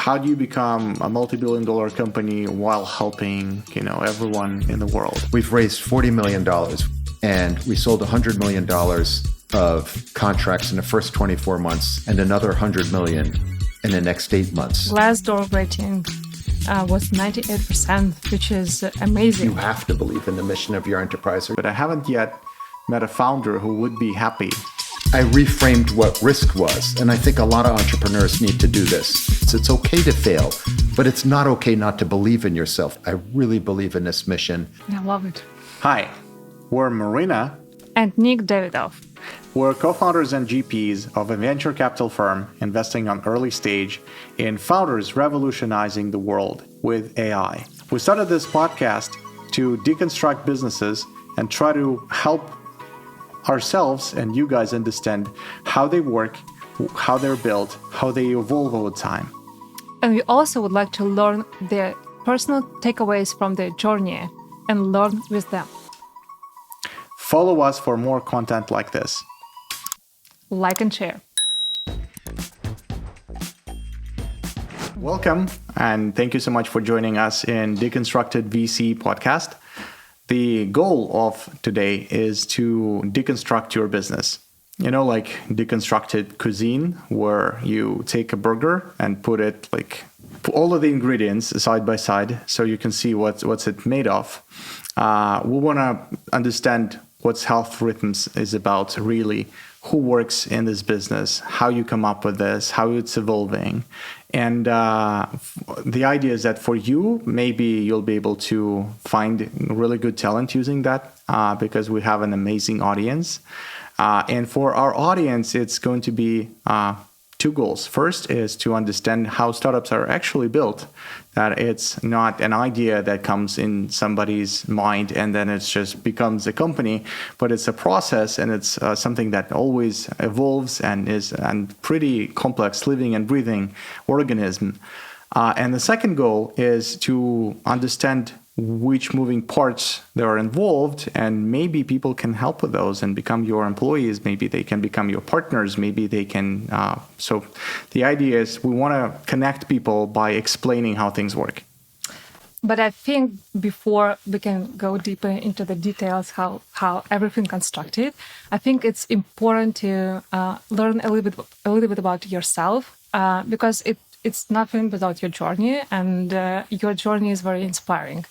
How do you become a multi-billion-dollar company while helping, everyone in the world? We've raised $40 million, and we sold $100 million of contracts in the first 24 months and another $100 million in the next 8 months. Glassdoor rating was 98%, which is amazing. You have to believe in the mission of your enterprise. But I haven't yet met a founder who would be happy. I reframed what risk was, and I think a lot of entrepreneurs need to do this. It's okay to fail, but it's not okay not to believe in yourself. I really believe in this mission. I love it. Hi, we're Marina and Nick Davidoff. We're co-founders and GPs of a venture capital firm investing on early stage in founders revolutionizing the world with AI. We started this podcast to deconstruct businesses and try to help ourselves and you guys understand how they work, how they're built, how they evolve over time. And we also would like to learn their personal takeaways from their journey and learn with them. Follow us for more content like this. Like and share. Welcome, and thank you so much for joining us in Deconstructed VC podcast. The goal of today is to deconstruct your business. Like deconstructed cuisine, where you take a burger and put all of the ingredients side by side so you can see what's it made of. We want to understand what Health Rhythms is about, really, who works in this business, how you come up with this, how it's evolving. And the idea is that for you, maybe you'll be able to find really good talent using that because we have an amazing audience. And for our audience, it's going to be two goals. First is to understand how startups are actually built, that it's not an idea that comes in somebody's mind and then it just becomes a company, but it's a process and it's something that always evolves and is a pretty complex living and breathing organism. And the second goal is to understand which moving parts that are involved, and maybe people can help with those and become your employees. Maybe they can become your partners. Maybe they can. So the idea is we want to connect people by explaining how things work. But I think before we can go deeper into the details, how everything constructed, I think it's important to learn a little bit about yourself because it's nothing without your journey, and your journey is very inspiring.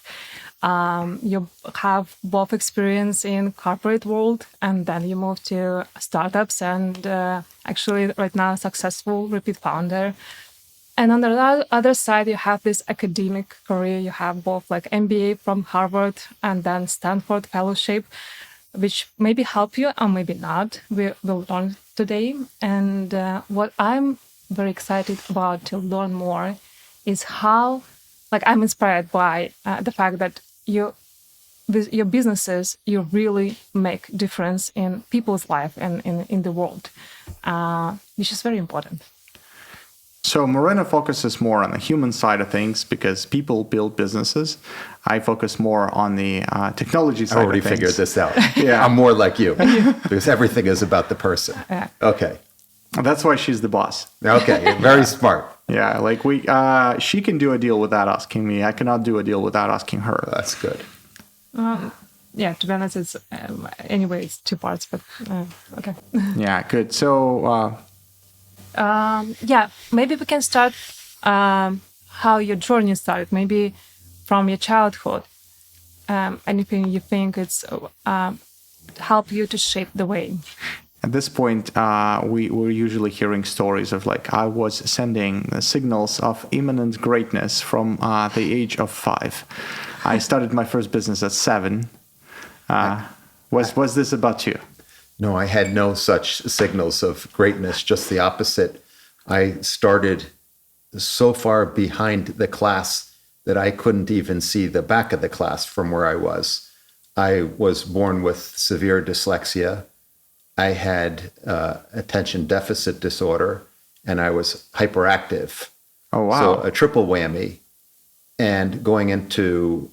You have both experience in corporate world, and then you move to startups, and actually right now successful repeat founder. And on the other side, you have this academic career. You have both MBA from Harvard and then Stanford fellowship, which maybe help you or maybe not. We will learn today. And what I'm very excited about to learn more is how, I'm inspired by the fact that with your businesses, you really make difference in people's life and in the world, which is very important. So Marina focuses more on the human side of things because people build businesses. I focus more on the technology side of things. I already figured this out. Yeah. I'm more like you because everything is about the person. Okay. That's why she's the boss. Okay, very smart. Yeah, she can do a deal without asking me. I cannot do a deal without asking her. That's good. Yeah, to be honest, it's anyway, it's two parts, but okay. Yeah, good. So, maybe we can start how your journey started. Maybe from your childhood. Anything you think it's help you to shape the way. At this point, we're usually hearing stories of I was sending signals of imminent greatness from the age of 5. I started my first business at 7. Was this about you? No, I had no such signals of greatness, just the opposite. I started so far behind the class that I couldn't even see the back of the class from where I was. I was born with severe dyslexia. I had attention deficit disorder, and I was hyperactive. Oh, wow. So a triple whammy. And going into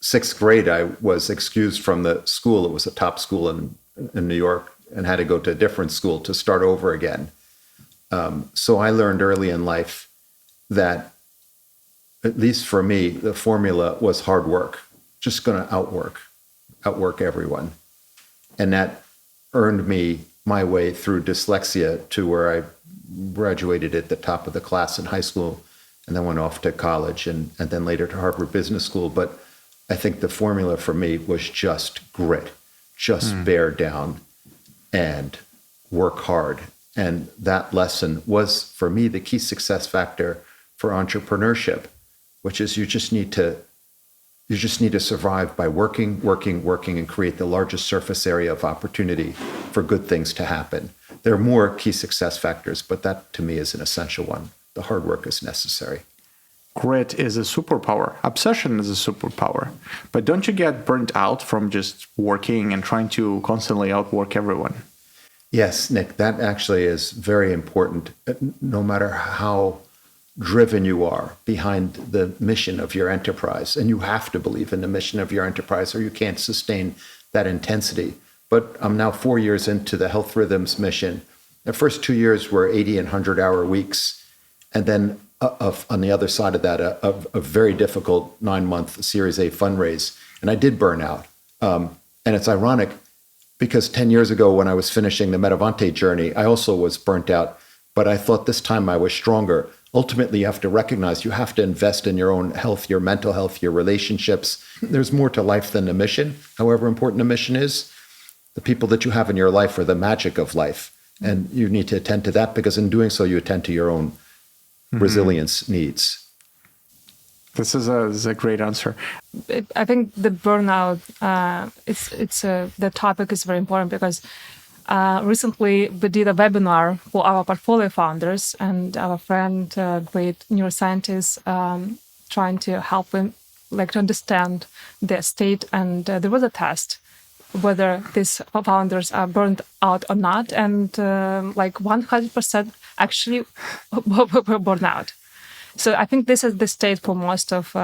6th grade, I was excused from the school. It was a top school in New York, and had to go to a different school to start over again. So I learned early in life that, at least for me, the formula was hard work, just going to outwork everyone. And that earned me my way through dyslexia to where I graduated at the top of the class in high school and then went off to college and then later to Harvard Business School. But I think the formula for me was just grit, just bear down and work hard. And that lesson was, for me, the key success factor for entrepreneurship, which is you just need to survive by working, and create the largest surface area of opportunity for good things to happen. There are more key success factors, but that to me is an essential one. The hard work is necessary. Grit is a superpower. Obsession is a superpower. But don't you get burnt out from just working and trying to constantly outwork everyone? Yes, Nick, that actually is very important. No matter how driven you are behind the mission of your enterprise, and you have to believe in the mission of your enterprise or you can't sustain that intensity. But I'm now 4 years into the Health Rhythms mission. The first 2 years were 80 and 100-hour weeks. And then on the other side of that, a very difficult 9-month Series A fundraise. And I did burn out. And it's ironic because 10 years ago when I was finishing the MedAvante journey, I also was burnt out. But I thought this time I was stronger. Ultimately, you have to recognize you have to invest in your own health, your mental health, your relationships. There's more to life than the mission, however important the mission is. The people that you have in your life are the magic of life. And you need to attend to that because in doing so, you attend to your own resilience needs. This is a great answer. I think the burnout, the topic is very important because recently we did a webinar for our portfolio founders and our friend, great neuroscientist, trying to help them to understand their state. And there was a test whether these founders are burned out or not. And 100% actually were burned out. So I think this is the state for most of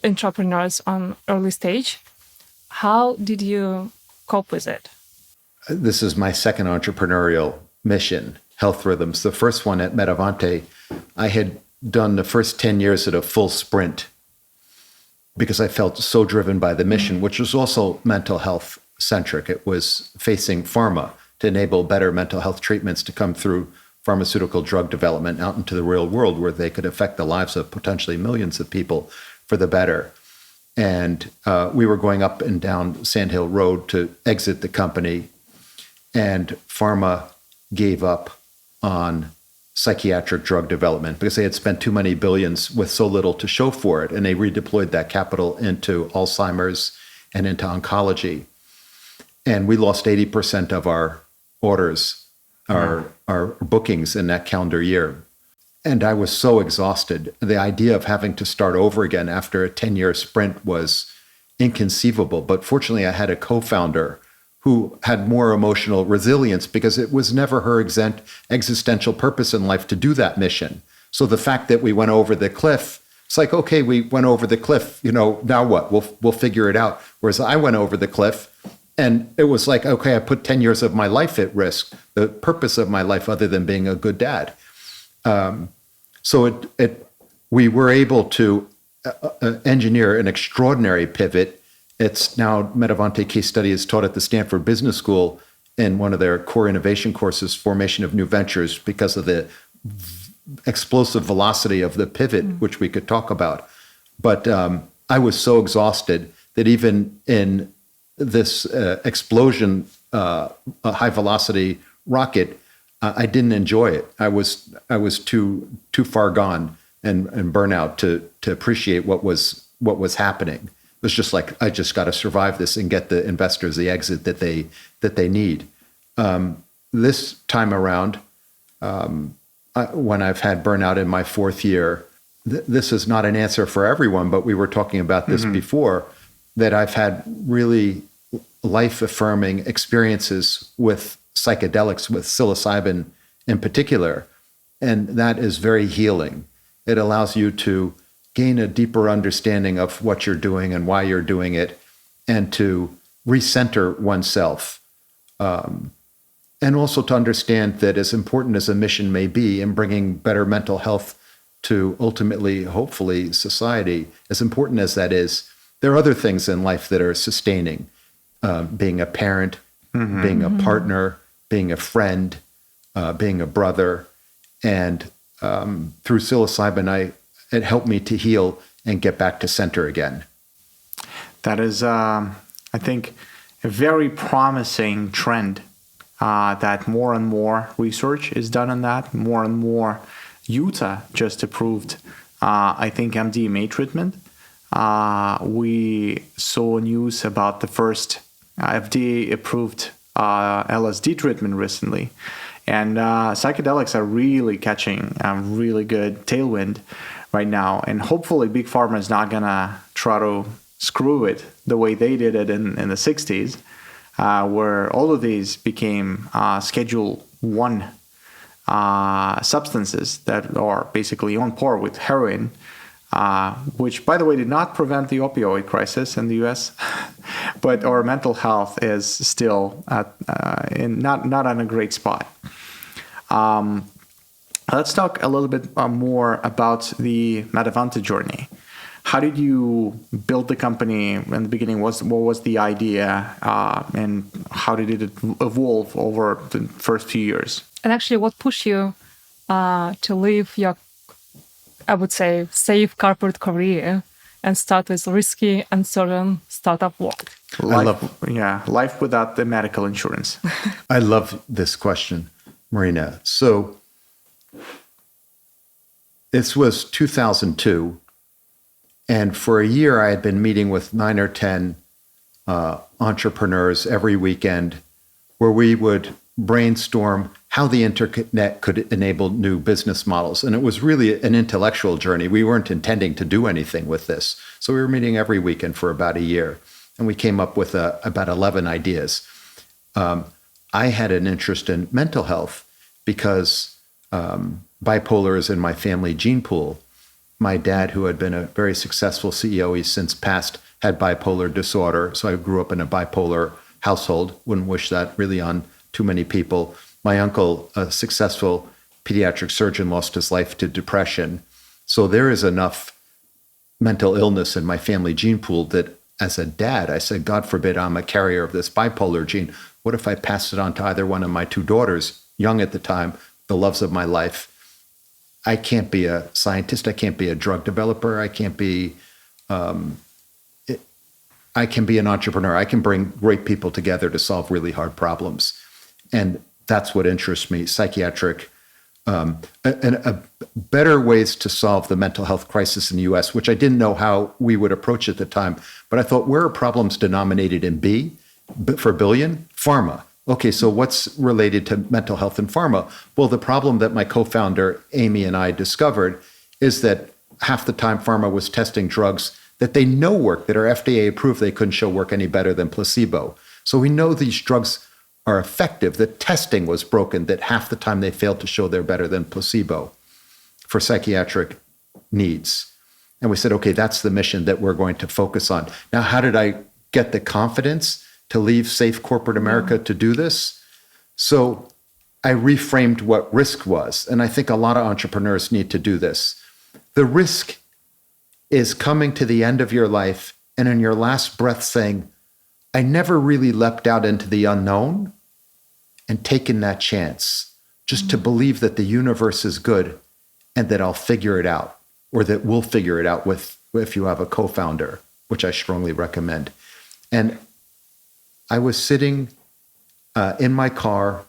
entrepreneurs on early stage. How did you cope with it? This is my second entrepreneurial mission, Health Rhythms. The first one at MedAvante, I had done the first 10 years at a full sprint because I felt so driven by the mission, which was also mental health centric. It was facing pharma to enable better mental health treatments to come through pharmaceutical drug development out into the real world where they could affect the lives of potentially millions of people for the better. And we were going up and down Sand Hill Road to exit the company, and pharma gave up on psychiatric drug development because they had spent too many billions with so little to show for it. And they redeployed that capital into Alzheimer's and into oncology. And we lost 80% of our orders, our bookings in that calendar year. And I was so exhausted. The idea of having to start over again after a 10-year sprint was inconceivable. But fortunately, I had a co-founder who had more emotional resilience because it was never her existential purpose in life to do that mission. So the fact that we went over the cliff, it's like, okay, we went over the cliff, now what? We'll figure it out. Whereas I went over the cliff and it was like, okay, I put 10 years of my life at risk, the purpose of my life other than being a good dad. So we were able to engineer an extraordinary pivot. It's now MedAvante case study is taught at the Stanford Business School in one of their core innovation courses, Formation of New Ventures, because of the explosive velocity of the pivot, which we could talk about. But I was so exhausted that even in this explosion, high velocity rocket, I didn't enjoy it. I was too far gone and burnout to appreciate what was happening. It was just like, I just got to survive this and get the investors the exit that they need. This time around, when I've had burnout in my fourth year, this is not an answer for everyone, but we were talking about this before, that I've had really life-affirming experiences with psychedelics, with psilocybin in particular, and that is very healing. It allows you to gain a deeper understanding of what you're doing and why you're doing it, and to recenter oneself. And also to understand that as important as a mission may be in bringing better mental health to ultimately, hopefully, society, as important as that is, there are other things in life that are sustaining. Being a parent, being a partner, being a friend, being a brother. And through psilocybin, it helped me to heal and get back to center again. That is, I think, a very promising trend that more and more research is done on that. More and more. Utah just approved, I think, MDMA treatment. We saw news about the first FDA-approved LSD treatment recently. And psychedelics are really catching a really good tailwind right now. And hopefully Big Pharma is not going to try to screw it the way they did it in the 60s, where all of these became Schedule 1 substances that are basically on par with heroin, which, by the way, did not prevent the opioid crisis in the U.S., but our mental health is still not on a great spot. Let's talk a little bit more about the MedAvante journey. How did you build the company in the beginning? What was the idea, and how did it evolve over the first few years? And actually, what pushed you to leave your, I would say, safe corporate career and start with risky, uncertain startup work? Life without the medical insurance. I love this question, Marina. So this was 2002. And for a year, I had been meeting with 9 or 10 entrepreneurs every weekend where we would brainstorm how the internet could enable new business models. And it was really an intellectual journey. We weren't intending to do anything with this. So we were meeting every weekend for about a year. And we came up with about 11 ideas. I had an interest in mental health because bipolar is in my family gene pool. My dad, who had been a very successful CEO, he's since passed, had bipolar disorder. So I grew up in a bipolar household. Wouldn't wish that really on too many people. My uncle, a successful pediatric surgeon, lost his life to depression. So there is enough mental illness in my family gene pool that as a dad, I said, God forbid I'm a carrier of this bipolar gene. What if I pass it on to either one of my two daughters, young at the time, the loves of my life? I can't be a scientist. I can't be a drug developer. I can't be, I can be an entrepreneur. I can bring great people together to solve really hard problems. And that's what interests me, psychiatric, and better ways to solve the mental health crisis in the US, which I didn't know how we would approach at the time. But I thought, where are problems denominated in B for billion? Pharma. Okay, so what's related to mental health and pharma? Well, the problem that my co-founder, Amy, and I discovered is that half the time pharma was testing drugs that they know work, that are FDA approved, they couldn't show work any better than placebo. So we know these drugs are effective. The testing was broken, that half the time they failed to show they're better than placebo for psychiatric needs. And we said, okay, that's the mission that we're going to focus on. Now, how did I get the confidence to leave safe corporate America to do this? So I reframed what risk was. And I think a lot of entrepreneurs need to do this. The risk is coming to the end of your life and in your last breath saying, I never really leapt out into the unknown and taken that chance just to believe that the universe is good and that I'll figure it out, or that we'll figure it out with, if you have a co-founder, which I strongly recommend. And I was sitting in my car.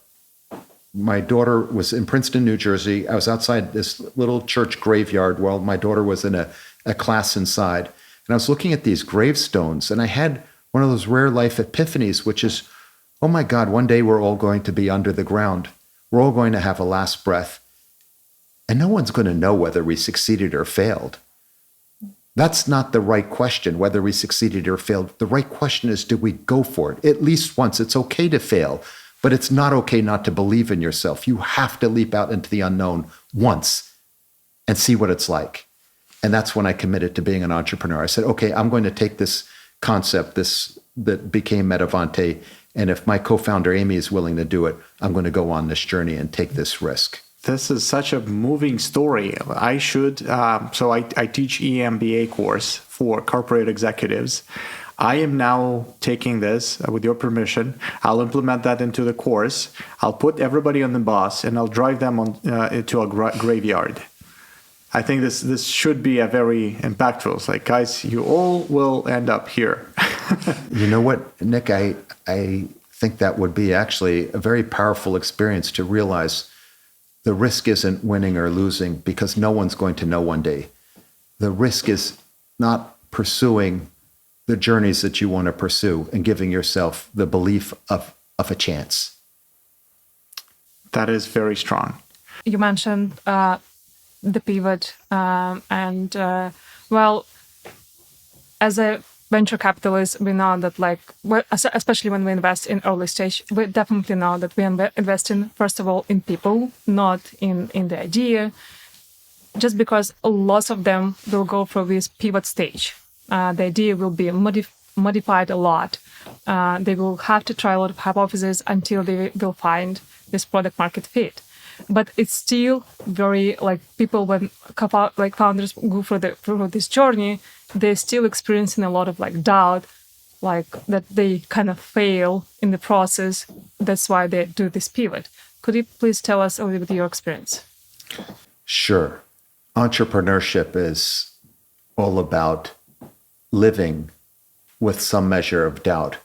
My daughter was in Princeton, New Jersey. I was outside this little church graveyard while my daughter was in a class inside. And I was looking at these gravestones, and I had one of those rare life epiphanies, which is, oh my God, one day we're all going to be under the ground. We're all going to have a last breath. And no one's going to know whether we succeeded or failed. That's not the right question, whether we succeeded or failed. The right question is, did we go for it? At least once. It's okay to fail, but it's not okay not to believe in yourself. You have to leap out into the unknown once and see what it's like. And that's when I committed to being an entrepreneur. I said, okay, I'm going to take this concept, that became MedAvante, And if my co-founder, Amy, is willing to do it, I'm going to go on this journey and take this risk. This is such a moving story. I should, I teach EMBA course for corporate executives. I am now taking this with your permission. I'll implement that into the course. I'll put everybody on the bus and I'll drive them on to a graveyard. I think this should be a very impactful. It's like, guys, you all will end up here. You know what, Nick? I think that would be actually a very powerful experience to realize the risk isn't winning or losing because no one's going to know one day. The risk is not pursuing the journeys that you want to pursue and giving yourself the belief of a chance. That is very strong. You mentioned the pivot as a venture capitalist, we know that especially when we invest in early stage, we definitely know that we invest in, first of all, in people, not in the idea, just because lots of them will go through this pivot stage. The idea will be modified a lot. They will have to try a lot of hypotheses until they will find this product market fit. But it's still very people when founders go through this journey, they're still experiencing a lot of doubt, that they kind of fail in the process. That's why they do this pivot. Could you please tell us a little bit your experience? Sure. Entrepreneurship is all about living with some measure of doubt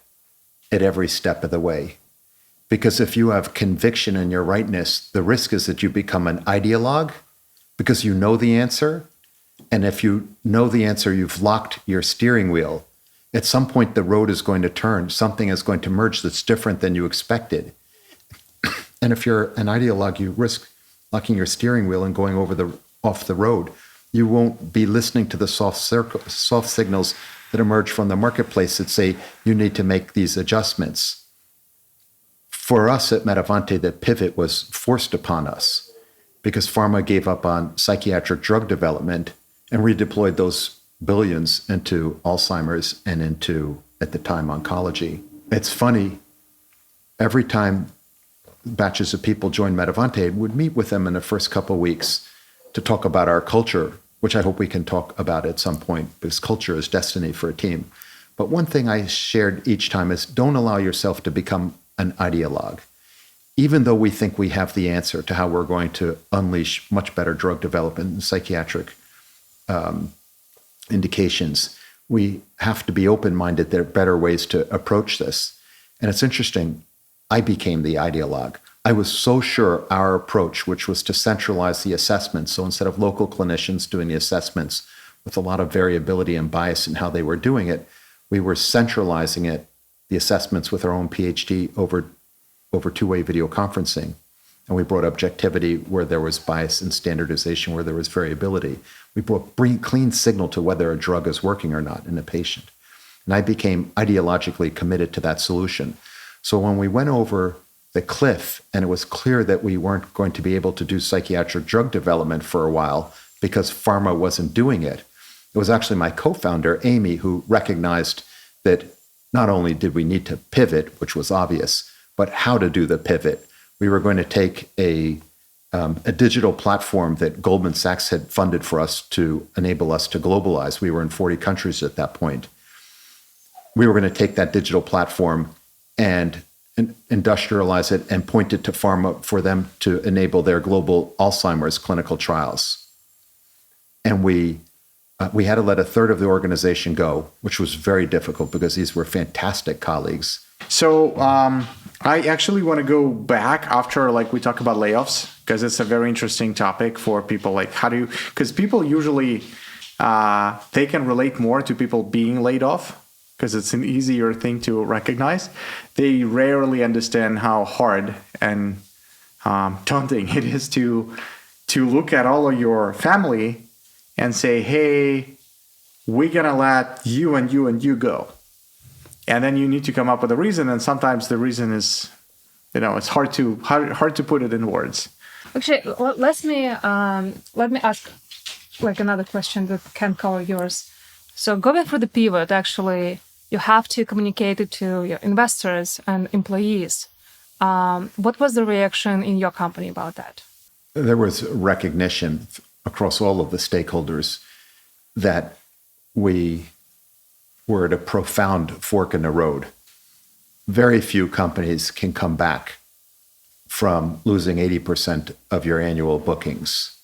at every step of the way. Because if you have conviction in your rightness, the risk is that you become an ideologue because you know the answer. And if you know the answer, you've locked your steering wheel. At some point, the road is going to turn. Something is going to merge that's different than you expected. And if you're an ideologue, you risk locking your steering wheel and going off the road. You won't be listening to the soft signals that emerge from the marketplace that say you need to make these adjustments. For us at MedAvante, the pivot was forced upon us because pharma gave up on psychiatric drug development and redeployed those billions into Alzheimer's and into, at the time, oncology. It's funny, every time batches of people joined MedAvante, would meet with them in the first couple of weeks to talk about our culture, which I hope we can talk about at some point, because culture is destiny for a team. But one thing I shared each time is don't allow yourself to become an ideologue. Even though we think we have the answer to how we're going to unleash much better drug development and psychiatric indications, we have to be open-minded. There are better ways to approach this. And it's interesting, I became the ideologue. I was so sure our approach, which was to centralize the assessments, so instead of local clinicians doing the assessments with a lot of variability and bias in how they were doing it, we were centralizing it, the assessments with our own PhD over two-way video conferencing. And we brought objectivity where there was bias and standardization where there was variability. We brought clean signal to whether a drug is working or not in a patient. And I became ideologically committed to that solution. So when we went over the cliff and it was clear that we weren't going to be able to do psychiatric drug development for a while because pharma wasn't doing it, it was actually my co-founder, Amy, who recognized that not only did we need to pivot, which was obvious, but how to do the pivot. We were going to take a digital platform that Goldman Sachs had funded for us to enable us to globalize. We were in 40 countries at that point. We were going to take that digital platform and industrialize it and point it to pharma for them to enable their global Alzheimer's clinical trials. And we had to let a third of the organization go, which was very difficult because these were fantastic colleagues. So I actually want to go back after we talk about layoffs, because it's a very interesting topic for people. Because people usually, they can relate more to people being laid off because it's an easier thing to recognize. They rarely understand how hard and daunting it is to look at all of your family and say, hey, we're going to let you and you and you go. And then you need to come up with a reason. And sometimes the reason is, it's hard to put it in words. Actually, let me ask another question that can cover yours. So going through the pivot, actually, you have to communicate it to your investors and employees. What was the reaction in your company about that? There was recognition across all of the stakeholders that we were at a profound fork in the road. Very few companies can come back from losing 80% of your annual bookings.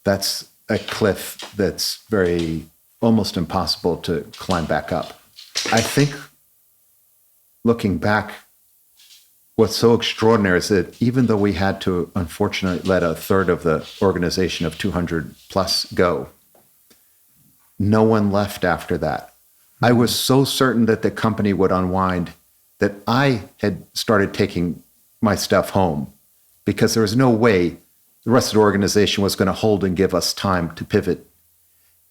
That's a cliff that's very almost impossible to climb back up. I think looking back, what's so extraordinary is that even though we had to unfortunately let a third of the organization of 200 plus go, no one left after that. I was so certain that the company would unwind that I had started taking my stuff home because there was no way the rest of the organization was going to hold and give us time to pivot.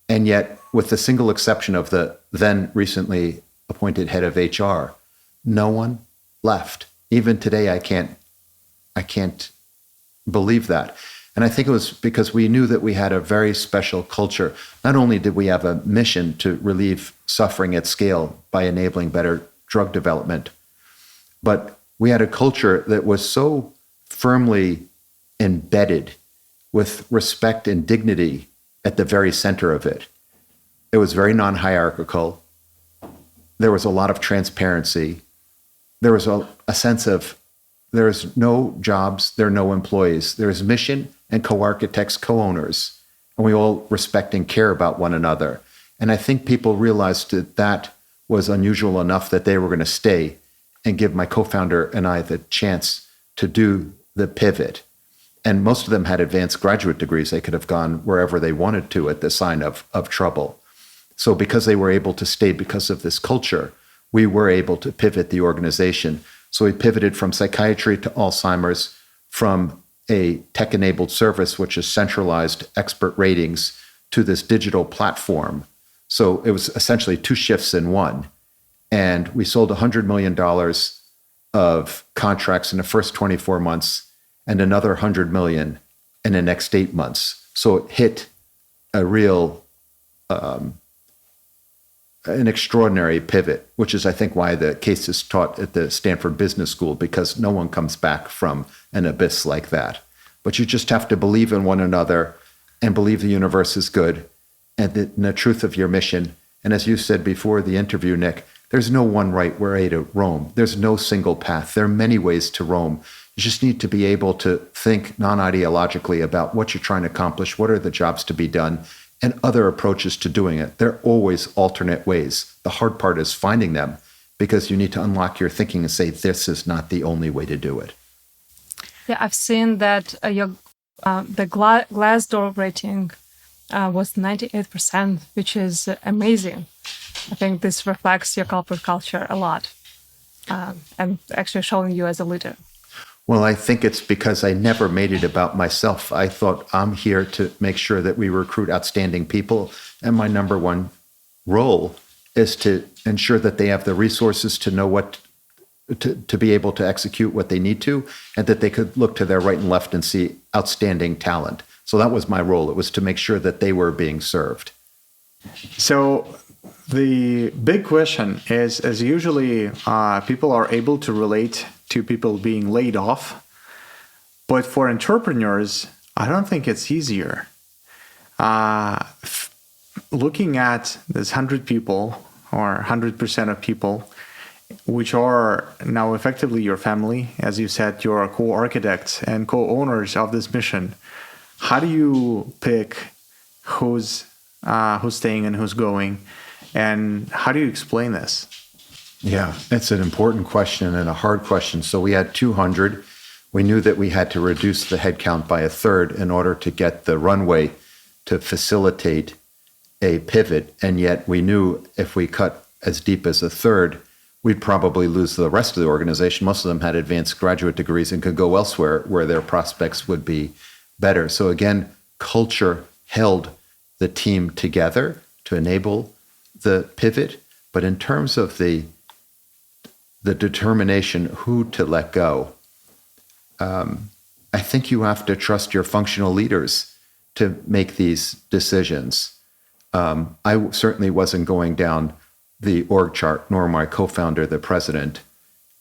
And yet, with the single exception of the then recently appointed head of HR, no one left. Even today, I can't believe that. And I think it was because we knew that we had a very special culture. Not only did we have a mission to relieve suffering at scale by enabling better drug development, but we had a culture that was so firmly embedded with respect and dignity at the very center of it. It was very non-hierarchical. There was a lot of transparency. There was a sense of there's no jobs, there are no employees. There's mission and co-architects, co-owners, and we all respect and care about one another. And I think people realized that that was unusual enough that they were going to stay and give my co-founder and I the chance to do the pivot. And most of them had advanced graduate degrees. They could have gone wherever they wanted to at the sign of trouble. So because they were able to stay because of this culture, we were able to pivot the organization. So we pivoted from psychiatry to Alzheimer's, from a tech-enabled service, which is centralized expert ratings, to this digital platform. So it was essentially 2 shifts in one. And we sold $100 million of contracts in the first 24 months and another $100 million in the next 8 months. So it hit a real, an extraordinary pivot, which is, I think, why the case is taught at the Stanford Business School, because no one comes back from an abyss like that. But you just have to believe in one another and believe the universe is good and the truth of your mission. And as you said before the interview, Nick, there's no one right way to roam. There's no single path. There are many ways to roam. You just need to be able to think non-ideologically about what you're trying to accomplish, what are the jobs to be done, and other approaches to doing it. There are always alternate ways. The hard part is finding them, because you need to unlock your thinking and say, this is not the only way to do it. Yeah, I've seen that the Glassdoor rating was 98%, which is amazing. I think this reflects your corporate culture a lot, and actually showing you as a leader. Well, I think it's because I never made it about myself. I thought I'm here to make sure that we recruit outstanding people. And my number one role is to ensure that they have the resources to know what, to be able to execute what they need to, and that they could look to their right and left and see outstanding talent. So that was my role. It was to make sure that they were being served. So the big question is, as usually people are able to relate to people being laid off, but for entrepreneurs, I don't think it's easier. Looking at this 100 people or 100% of people, which are now effectively your family, as you said, you're co-architects and co-owners of this mission. How do you pick who's staying and who's going, and how do you explain this? Yeah, it's an important question and a hard question. So we had 200. We knew that we had to reduce the headcount by a third in order to get the runway to facilitate a pivot. And yet we knew if we cut as deep as a third, we'd probably lose the rest of the organization. Most of them had advanced graduate degrees and could go elsewhere where their prospects would be better. So again, culture held the team together to enable the pivot. But in terms of the determination who to let go, I think you have to trust your functional leaders to make these decisions. I certainly wasn't going down the org chart, nor my co-founder, the president,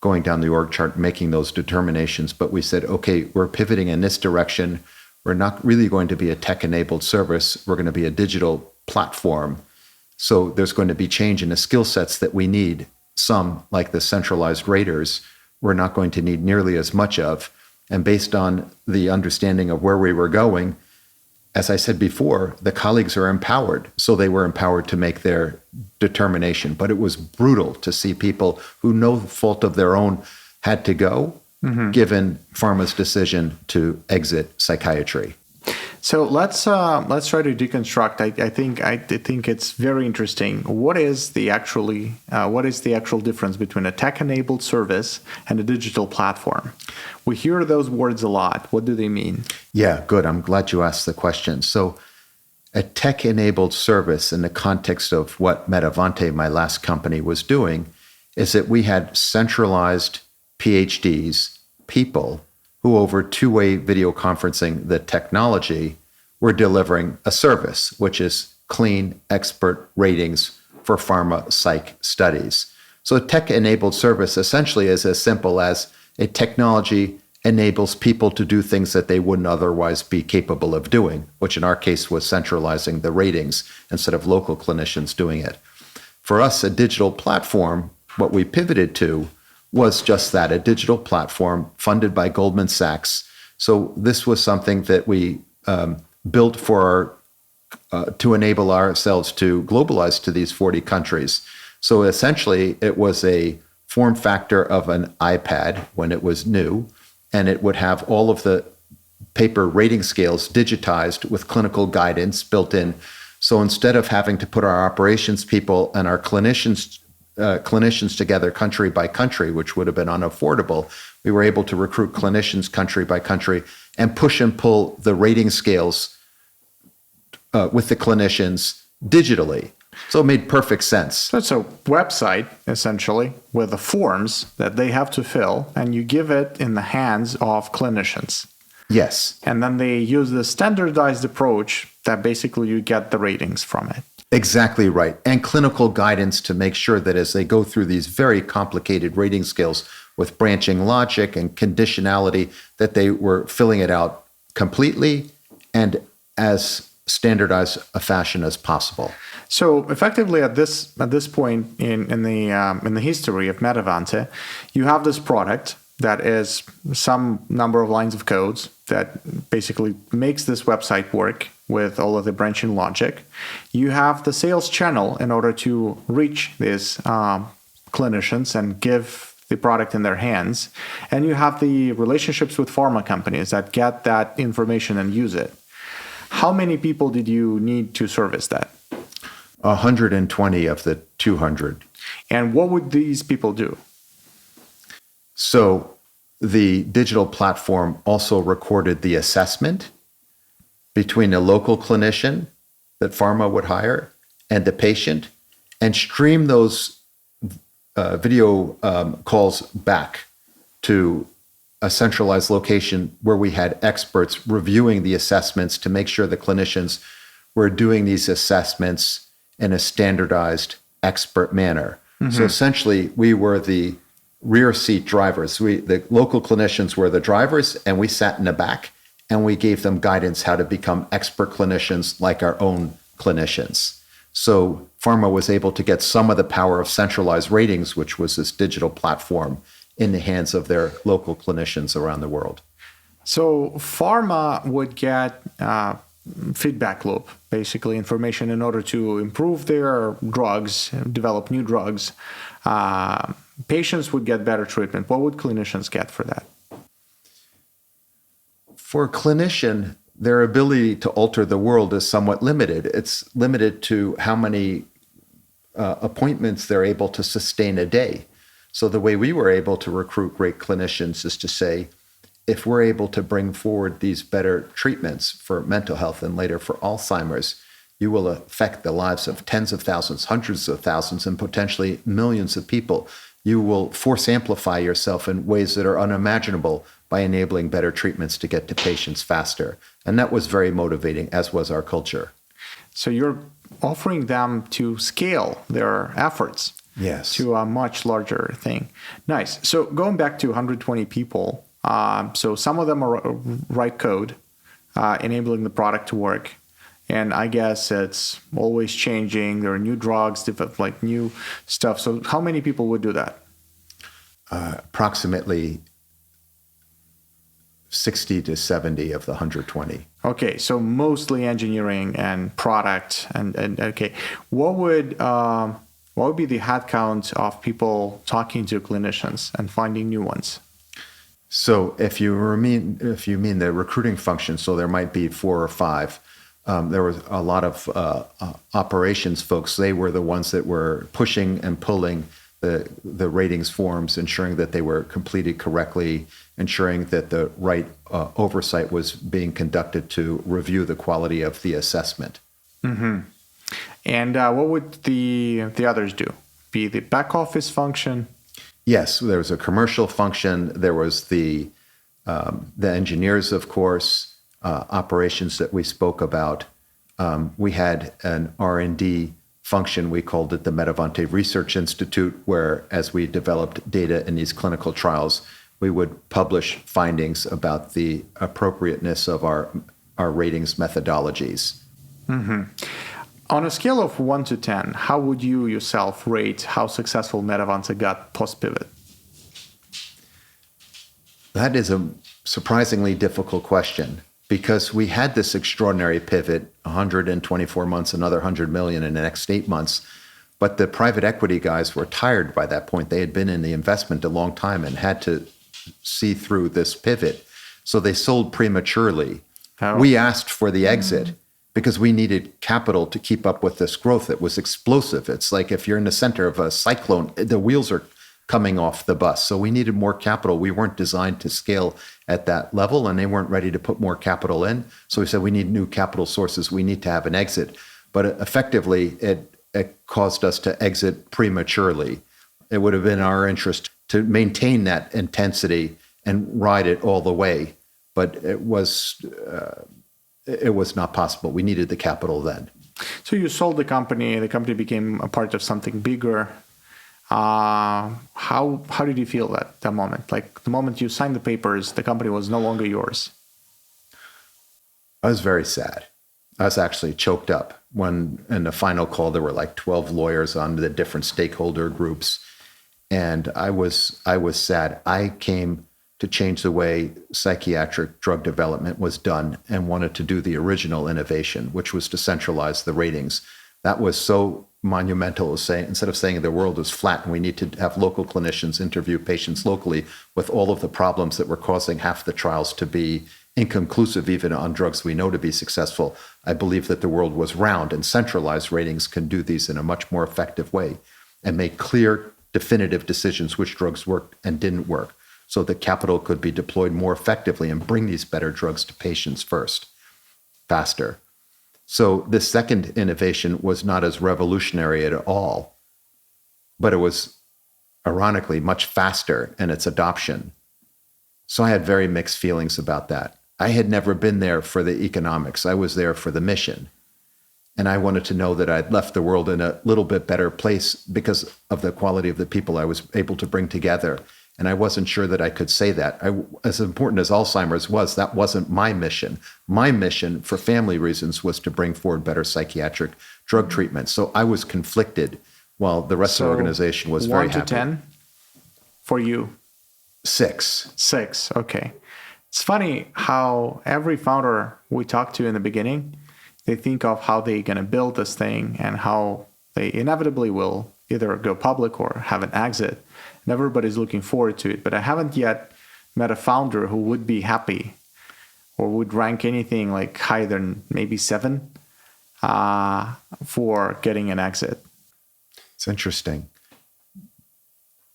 going down the org chart, making those determinations. But we said, okay, we're pivoting in this direction. We're not really going to be a tech-enabled service. We're going to be a digital platform. So there's going to be change in the skill sets that we need. Some, like the centralized raters, we're not going to need nearly as much of. And based on the understanding of where we were going, as I said before, the colleagues are empowered. So they were empowered to make their determination. But it was brutal to see people who, no fault of their own, had to go, given pharma's decision to exit psychiatry. So let's try to deconstruct. I think it's very interesting. What is the actual difference between a tech-enabled service and a digital platform? We hear those words a lot. What do they mean? Yeah, good. I'm glad you asked the question. So a tech-enabled service in the context of what MedAvante, my last company, was doing, is that we had centralized PhDs, people who, over two-way video conferencing, the technology, were delivering a service, which is clean, expert ratings for pharma psych studies. So a tech-enabled service essentially is as simple as a technology enables people to do things that they wouldn't otherwise be capable of doing, which in our case was centralizing the ratings instead of local clinicians doing it. For us, a digital platform, what we pivoted to was just that, a digital platform funded by Goldman Sachs. So this was something that we built for to enable ourselves to globalize to these 40 countries. So essentially, it was a form factor of an iPad when it was new, and it would have all of the paper rating scales digitized with clinical guidance built in. So instead of having to put our operations people and our clinicians together country by country, which would have been unaffordable, we were able to recruit clinicians country by country and push and pull the rating scales with the clinicians digitally. So it made perfect sense. So it's a website, essentially, with the forms that they have to fill, and you give it in the hands of clinicians. Yes. And then they use the standardized approach that basically you get the ratings from it. Exactly right. And clinical guidance to make sure that as they go through these very complicated rating scales with branching logic and conditionality, that they were filling it out completely and as standardized a fashion as possible. So effectively, at this point in the history of MedAvante, you have this product that is some number of lines of codes that basically makes this website work with all of the branching logic. You have the sales channel in order to reach these clinicians and give the product in their hands. And you have the relationships with pharma companies that get that information and use it. How many people did you need to service that? 120 of the 200. And what would these people do? So the digital platform also recorded the assessment between a local clinician that pharma would hire and the patient, and stream those video calls back to a centralized location where we had experts reviewing the assessments to make sure the clinicians were doing these assessments in a standardized, expert manner. Mm-hmm. So essentially, we were the rear seat drivers. The local clinicians were the drivers, and we sat in the back, and we gave them guidance how to become expert clinicians like our own clinicians. So pharma was able to get some of the power of centralized ratings, which was this digital platform, in the hands of their local clinicians around the world. So pharma would get feedback loop, basically information in order to improve their drugs, develop new drugs. Patients would get better treatment. What would clinicians get for that? For a clinician, their ability to alter the world is somewhat limited. It's limited to how many appointments they're able to sustain a day. So the way we were able to recruit great clinicians is to say, if we're able to bring forward these better treatments for mental health and later for Alzheimer's, you will affect the lives of tens of thousands, hundreds of thousands, and potentially millions of people. You will force amplify yourself in ways that are unimaginable by enabling better treatments to get to patients faster. And that was very motivating, as was our culture. So you're offering them to scale their efforts Yes. to a much larger thing. Nice. So going back to 120 people, so some of them are write code, enabling the product to work. And I guess it's always changing. There are new drugs, like new stuff. So how many people would do that? Approximately 60 to 70 of the 120. Okay, so mostly engineering and product, and okay, what would be the head count of people talking to clinicians and finding new ones? So if you mean the recruiting function, so there might be 4 or 5. There was a lot of operations folks. They were the ones that were pushing and pulling the ratings forms, ensuring that they were completed correctly, ensuring that the right oversight was being conducted to review the quality of the assessment. Mm-hmm. And what would the others do? Be the back office function? Yes, there was a commercial function. There was the engineers, of course, operations that we spoke about. We had an R&D function. We called it the MedAvante Research Institute, where as we developed data in these clinical trials, we would publish findings about the appropriateness of our ratings methodologies. Mm-hmm. On a scale of 1 to 10, how would you yourself rate how successful MedAvante got post-pivot? That is a surprisingly difficult question, because we had this extraordinary pivot, 124 months, another 100 million in the next 8 months. But the private equity guys were tired by that point. They had been in the investment a long time and had to see through this pivot. So they sold prematurely. Oh. We asked for the exit because we needed capital to keep up with this growth. It was explosive. It's like if you're in the center of a cyclone, the wheels are coming off the bus. So we needed more capital. We weren't designed to scale at that level, and they weren't ready to put more capital in. So we said, we need new capital sources. We need to have an exit. But effectively, it caused us to exit prematurely. It would have been our interest to maintain that intensity and ride it all the way. But it was not possible. We needed the capital then. So you sold the company became a part of something bigger. How did you feel at that moment? Like the moment you signed the papers, the company was no longer yours. I was very sad. I was actually choked up when in the final call, there were like 12 lawyers on the different stakeholder groups. And I was sad. I came to change the way psychiatric drug development was done and wanted to do the original innovation, which was to centralize the ratings. That was so monumental, instead of saying the world is flat and we need to have local clinicians interview patients locally with all of the problems that were causing half the trials to be inconclusive, even on drugs we know to be successful. I believe that the world was round, and centralized ratings can do these in a much more effective way and make clear, definitive decisions which drugs worked and didn't work, so that capital could be deployed more effectively and bring these better drugs to patients first, faster. So this second innovation was not as revolutionary at all, but it was ironically much faster in its adoption. So I had very mixed feelings about that. I had never been there for the economics. I was there for the mission. And I wanted to know that I'd left the world in a little bit better place because of the quality of the people I was able to bring together. And I wasn't sure that I could say that. As important as Alzheimer's was, that wasn't my mission. My mission, for family reasons, was to bring forward better psychiatric drug treatment. So I was conflicted while the rest of the organization was very happy. 1 to 10 for you? 6. 6, okay. It's funny how every founder we talk to in the beginning, they think of how they're going to build this thing and how they inevitably will either go public or have an exit. And everybody's looking forward to it. But I haven't yet met a founder who would be happy or would rank anything like higher than maybe 7 for getting an exit. It's interesting.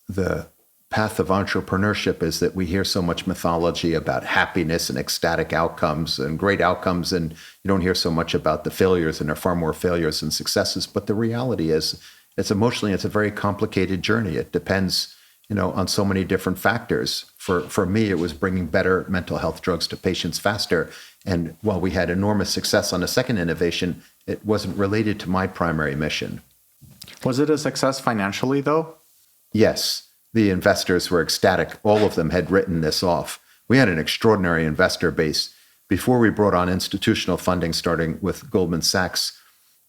The path of entrepreneurship is that we hear so much mythology about happiness and ecstatic outcomes and great outcomes, and you don't hear so much about the failures, and there are far more failures than successes. But the reality is, it's a very complicated journey. It depends on so many different factors. For me, it was bringing better mental health drugs to patients faster. And while we had enormous success on the second innovation, it wasn't related to my primary mission. Was it a success financially, though? Yes, the investors were ecstatic. All of them had written this off. We had an extraordinary investor base. Before we brought on institutional funding, starting with Goldman Sachs,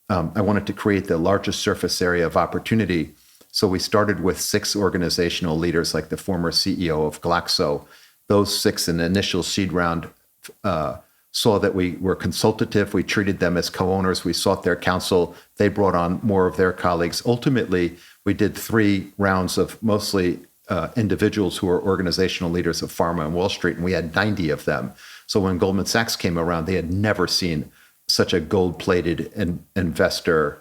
I wanted to create the largest surface area of opportunity. So we started with 6 organizational leaders, like the former CEO of Glaxo. Those 6 in the initial seed round saw that we were consultative. We treated them as co-owners. We sought their counsel. They brought on more of their colleagues. Ultimately, we did 3 rounds of mostly individuals who were organizational leaders of pharma and Wall Street, and we had 90 of them. So when Goldman Sachs came around, they had never seen such a gold-plated investor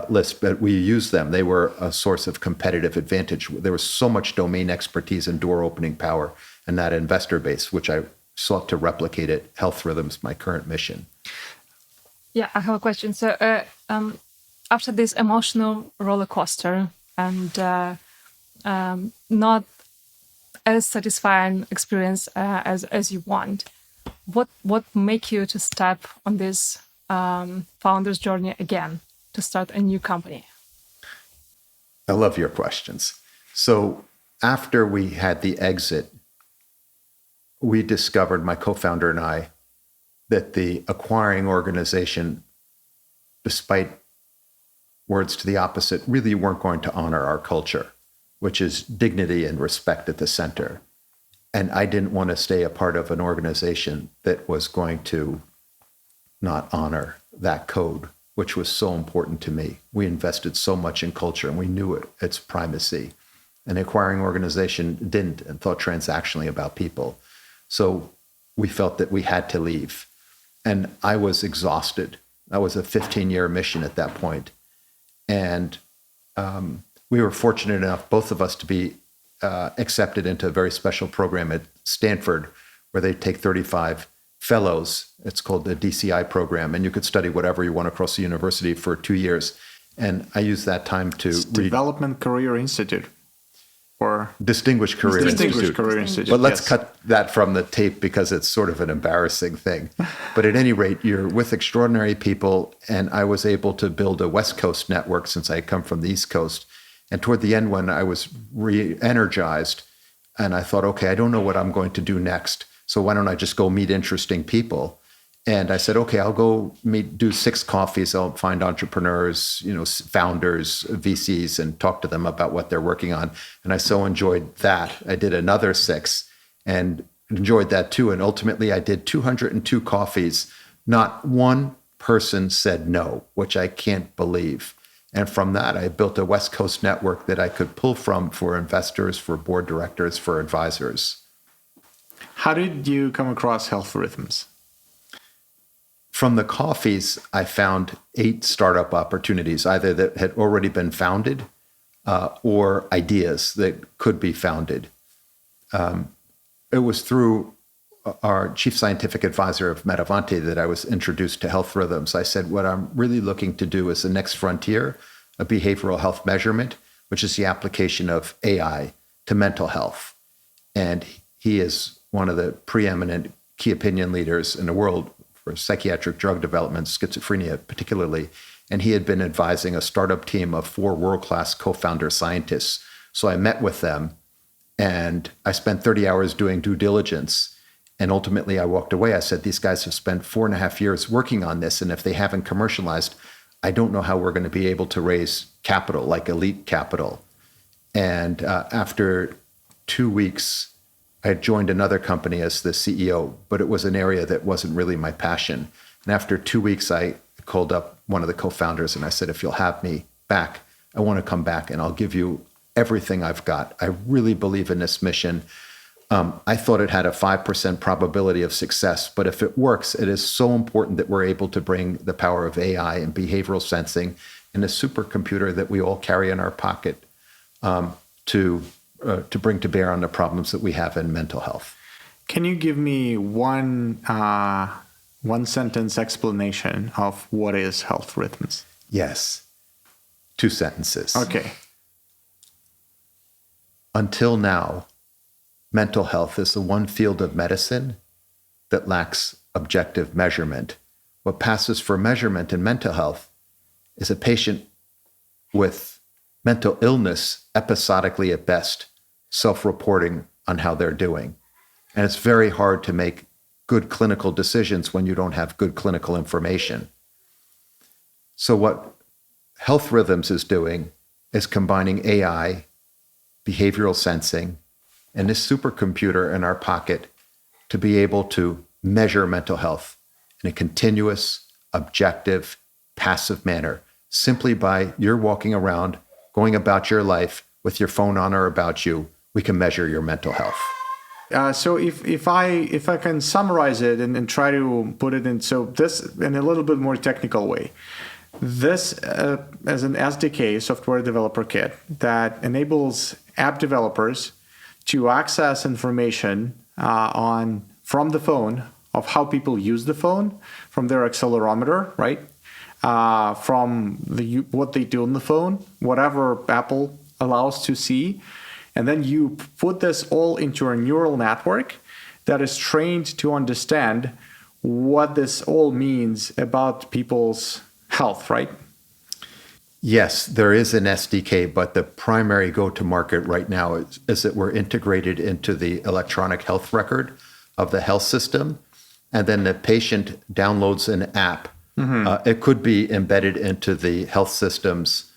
list, but we used them. They were a source of competitive advantage. There was so much domain expertise and door-opening power in that investor base, which I sought to replicate at Health Rhythms, my current mission. Yeah, I have a question. So after this emotional roller coaster and not as satisfying experience as you want, what make you to step on this founder's journey again, to start a new company? I love your questions. So after we had the exit, we discovered, my co-founder and I, that the acquiring organization, despite words to the opposite, really weren't going to honor our culture, which is dignity and respect at the center. And I didn't want to stay a part of an organization that was going to not honor that code, which was so important to me. We invested so much in culture, and we knew its primacy. An acquiring organization didn't, and thought transactionally about people. So we felt that we had to leave. And I was exhausted. That was a 15-year mission at that point. And we were fortunate enough, both of us, to be accepted into a very special program at Stanford, where they take 35 fellows. It's called the DCI program, and you could study whatever you want across the university for 2 years. And I used that time to Development Career Institute, or Distinguished Career Institute. But let's cut that from the tape because it's sort of an embarrassing thing. But at any rate, you're with extraordinary people, and I was able to build a West Coast network since I come from the East Coast. And toward the end, when I was re-energized, and I thought, okay, I don't know what I'm going to do next, so why don't I just go meet interesting people? And I said, okay, I'll go do 6 coffees. I'll find entrepreneurs, founders, VCs, and talk to them about what they're working on. And I so enjoyed that. I did another 6 and enjoyed that too. And ultimately, I did 202 coffees. Not one person said no, which I can't believe. And from that, I built a West Coast network that I could pull from for investors, for board directors, for advisors. How did you come across Health Rhythms? From the coffees, I found 8 startup opportunities, either that had already been founded or ideas that could be founded. It was through our chief scientific advisor of MedAvante that I was introduced to Health Rhythms. I said, what I'm really looking to do is the next frontier of behavioral health measurement, which is the application of AI to mental health. And he is one of the preeminent key opinion leaders in the world for psychiatric drug development, schizophrenia particularly. And he had been advising a startup team of 4 world-class co-founder scientists. So I met with them, and I spent 30 hours doing due diligence. And ultimately, I walked away. I said, these guys have spent 4.5 years working on this, and if they haven't commercialized, I don't know how we're going to be able to raise capital, like elite capital. And after 2 weeks, I had joined another company as the CEO, but it was an area that wasn't really my passion. And after 2 weeks, I called up one of the co-founders, and I said, if you'll have me back, I want to come back, and I'll give you everything I've got. I really believe in this mission. I thought it had a 5% probability of success, but if it works, it is so important that we're able to bring the power of AI and behavioral sensing and a supercomputer that we all carry in our pocket to bring to bear on the problems that we have in mental health. Can you give me one sentence explanation of what is Health Rhythms? Yes. 2 sentences. Okay. until now, mental health is the one field of medicine that lacks objective measurement. What passes for measurement in mental health is a patient with mental illness, episodically at best, self-reporting on how they're doing. And it's very hard to make good clinical decisions when you don't have good clinical information. So what Health Rhythms is doing is combining AI, behavioral sensing, and this supercomputer in our pocket to be able to measure mental health in a continuous, objective, passive manner, simply by you're walking around, going about your life with your phone on or about you, we can measure your mental health. So if I can summarize it and try to put it in this in a little bit more technical way, this as an SDK, software developer kit, that enables app developers to access information from the phone of how people use the phone, from their accelerometer, right? From what they do on the phone, whatever Apple allows to see. And then you put this all into a neural network that is trained to understand what this all means about people's health, right? Yes, there is an SDK, but the primary go-to-market right now is that we're integrated into the electronic health record of the health system. And then the patient downloads an app. Mm-hmm. It could be embedded into the health system's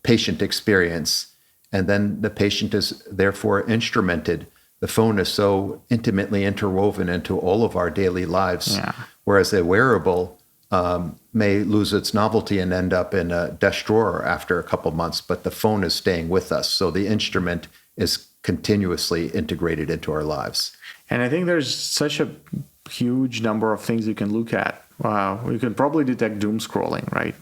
patient experience. And then the patient is therefore instrumented. The phone is so intimately interwoven into all of our daily lives, whereas a wearable may lose its novelty and end up in a desk drawer after a couple months, but the phone is staying with us. So the instrument is continuously integrated into our lives. And I think there's such a huge number of things you can look at. Wow, you can probably detect doom scrolling, right?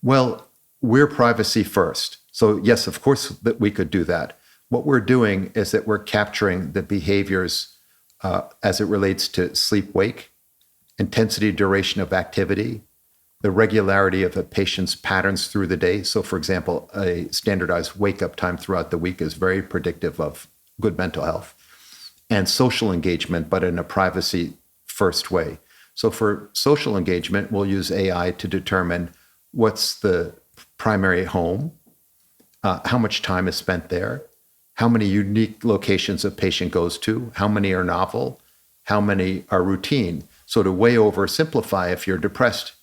Well, we're privacy first. So yes, of course that we could do that. What we're doing is that we're capturing the behaviors as it relates to sleep-wake, intensity, duration of activity, the regularity of a patient's patterns through the day. So for example, a standardized wake-up time throughout the week is very predictive of good mental health, and social engagement, but in a privacy-first way. So for social engagement, we'll use AI to determine what's the primary home, how much time is spent there, how many unique locations a patient goes to, how many are novel, how many are routine. So to way oversimplify, if you're depressed,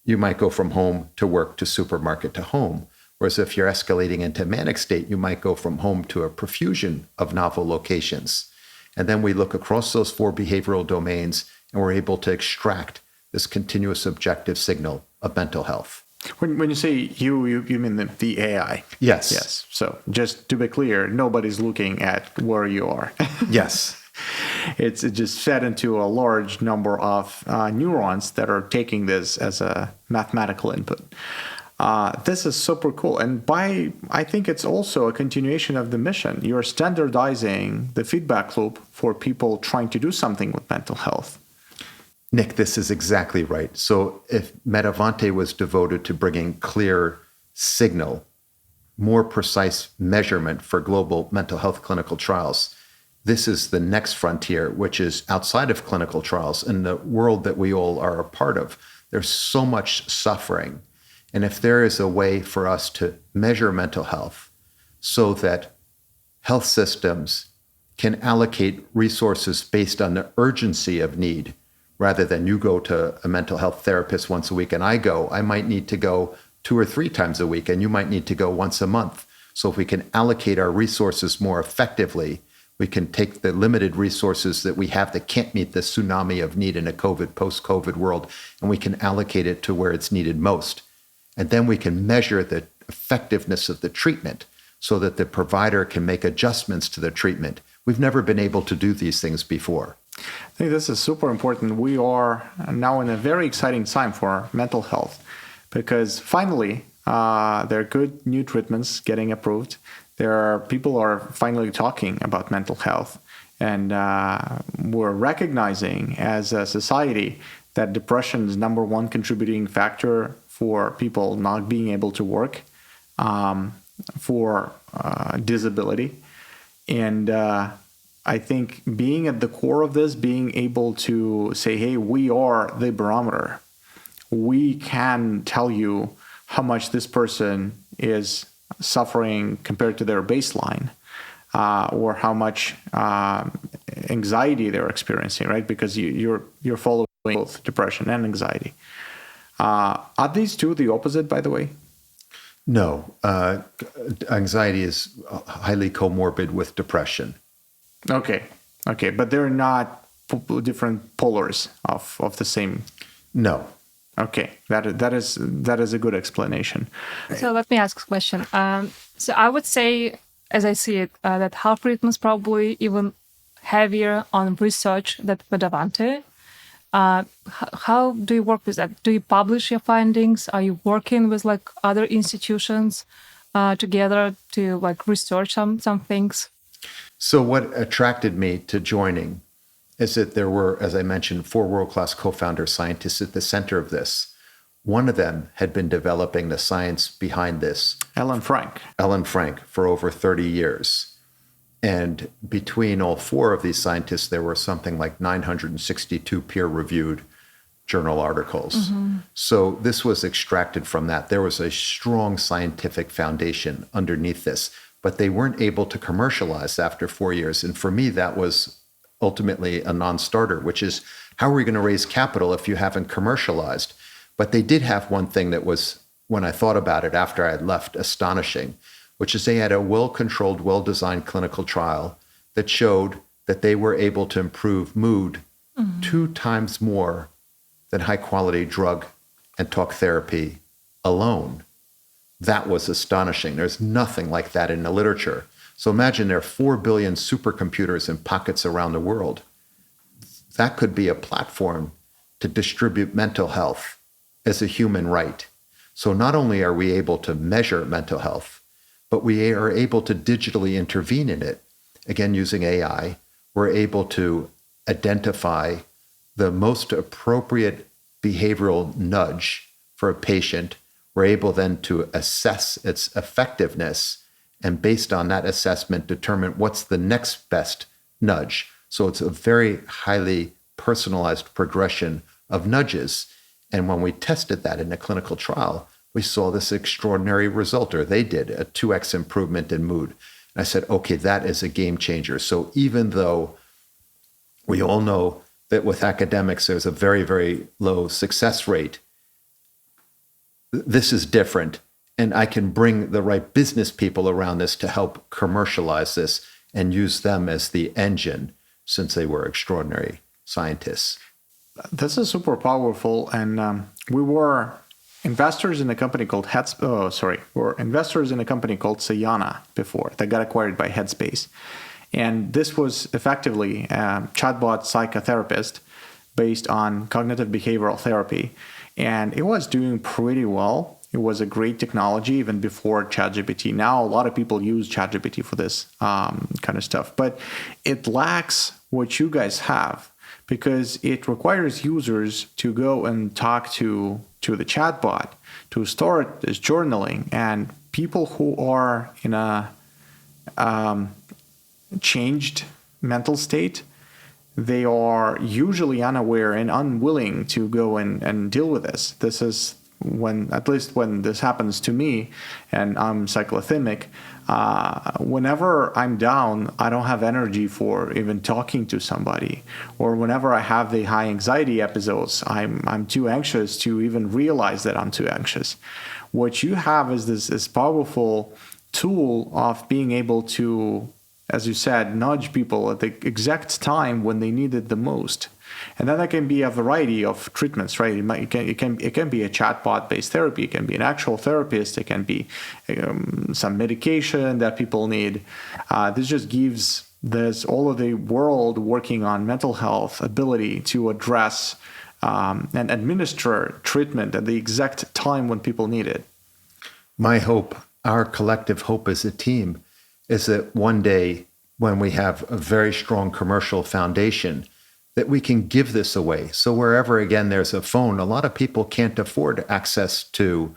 you might go from home to work to supermarket to home. Whereas if you're escalating into manic state, you might go from home to a profusion of novel locations. And then we look across those 4 behavioral domains, and we're able to extract this continuous objective signal of mental health. When you say you mean the AI? Yes. Yes. So just to be clear, nobody's looking at where you are. Yes. It's just fed into a large number of neurons that are taking this as a mathematical input. This is super cool. And I think it's also a continuation of the mission. You're standardizing the feedback loop for people trying to do something with mental health. Nick, this is exactly right. So if MedAvante was devoted to bringing clear signal, more precise measurement for global mental health clinical trials, this is the next frontier, which is outside of clinical trials in the world that we all are a part of. There's so much suffering. And if there is a way for us to measure mental health so that health systems can allocate resources based on the urgency of need, rather than you go to a mental health therapist once a week and I might need to go 2 or 3 times a week and you might need to go once a month. So if we can allocate our resources more effectively, we can take the limited resources that we have that can't meet the tsunami of need in a post-COVID world, and we can allocate it to where it's needed most. And then we can measure the effectiveness of the treatment so that the provider can make adjustments to the treatment. We've never been able to do these things before. I think this is super important. We are now in a very exciting time for mental health because finally there are good new treatments getting approved. People are finally talking about mental health, and we're recognizing as a society that depression is number one contributing factor for people not being able to work. for disability. And I think being at the core of this, being able to say, hey, we are the barometer. We can tell you how much this person is suffering compared to their baseline, or how much anxiety they're experiencing, right? Because you're following both depression and anxiety. Are these two the opposite, by the way? No, anxiety is highly comorbid with depression. Okay, but they're not different polars of the same. No. Okay, that is a good explanation. So let me ask a question. So I would say, as I see it, that Health Rhythms probably even heavier on research than MedAvante. How do you work with that? Do you publish your findings? Are you working with like other institutions together to like research some things? So what attracted me to joining is that there were, as I mentioned, 4 world-class co-founder scientists at the center of this. One of them had been developing the science behind this. Ellen Frank, for over 30 years. And between all 4 of these scientists, there were something like 962 peer-reviewed journal articles. Mm-hmm. So this was extracted from that. There was a strong scientific foundation underneath this, but they weren't able to commercialize after 4 years. And for me, that was ultimately a non-starter, which is, how are we going to raise capital if you haven't commercialized? But they did have one thing that was, when I thought about it after I had left, astonishing, which is they had a well-controlled, well-designed clinical trial that showed that they were able to improve mood 2 times more than high-quality drug and talk therapy alone. That was astonishing. There's nothing like that in the literature. So imagine there are 4 billion supercomputers in pockets around the world. That could be a platform to distribute mental health as a human right. So not only are we able to measure mental health, but we are able to digitally intervene in it. Again, using AI, we're able to identify the most appropriate behavioral nudge for a patient. We're able then to assess its effectiveness, and based on that assessment, determine what's the next best nudge. So it's a very highly personalized progression of nudges. And when we tested that in a clinical trial, we saw this extraordinary result, or they did, a 2x improvement in mood. And I said, okay, that is a game changer. So even though we all know that with academics, there's a very, very low success rate, this is different. And I can bring the right business people around this to help commercialize this and use them as the engine, since they were extraordinary scientists. This is super powerful. And we were investors in a company called Sayana before that got acquired by Headspace. And this was effectively a chatbot psychotherapist based on cognitive behavioral therapy. And it was doing pretty well. It was a great technology even before ChatGPT. Now a lot of people use ChatGPT for this kind of stuff, but it lacks what you guys have, because it requires users to go and talk to the chatbot, to start this journaling. And people who are in a changed mental state, they are usually unaware and unwilling to go and deal with this. This is at least when this happens to me, and I'm cyclothymic, whenever I'm down, I don't have energy for even talking to somebody. Or whenever I have the high anxiety episodes, I'm too anxious to even realize that I'm too anxious. What you have is this powerful tool of being able to, as you said, nudge people at the exact time when they need it the most. And then there can be a variety of treatments, right? It can be a chatbot-based therapy. It can be an actual therapist. It can be some medication that people need. This just gives all of the world working on mental health ability to address and administer treatment at the exact time when people need it. My hope, our collective hope as a team, is that one day when we have a very strong commercial foundation, that we can give this away. So wherever, again, there's a phone, a lot of people can't afford access to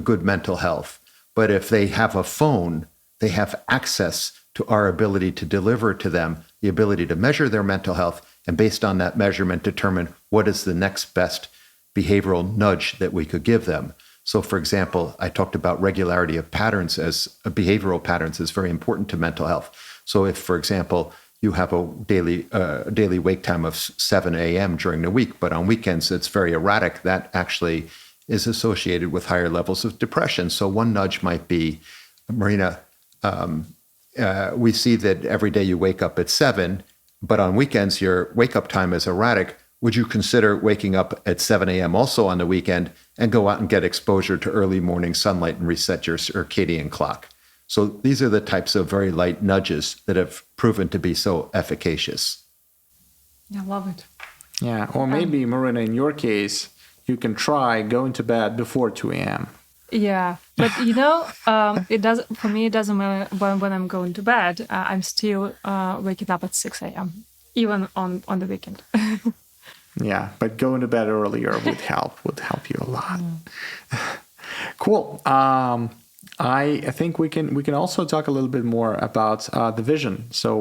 good mental health. But if they have a phone, they have access to our ability to deliver to them the ability to measure their mental health, and based on that measurement, determine what is the next best behavioral nudge that we could give them. So, for example, I talked about regularity of patterns as behavioral patterns is very important to mental health. So if, for example, you have a daily wake time of 7 a.m. during the week, but on weekends it's very erratic, that actually is associated with higher levels of depression. So one nudge might be, Marina, we see that every day you wake up at 7, but on weekends your wake-up time is erratic. Would you consider waking up at 7 a.m. also on the weekend and go out and get exposure to early morning sunlight and reset your circadian clock? So these are the types of very light nudges that have proven to be so efficacious. Yeah, love it. Yeah, or maybe, Marina, in your case, you can try going to bed before 2 a.m. Yeah, but it does for me. It doesn't matter when I'm going to bed. I'm still waking up at 6 a.m. even on the weekend. Yeah, but going to bed earlier would help you a lot. Cool. I think we can also talk a little bit more about the vision. So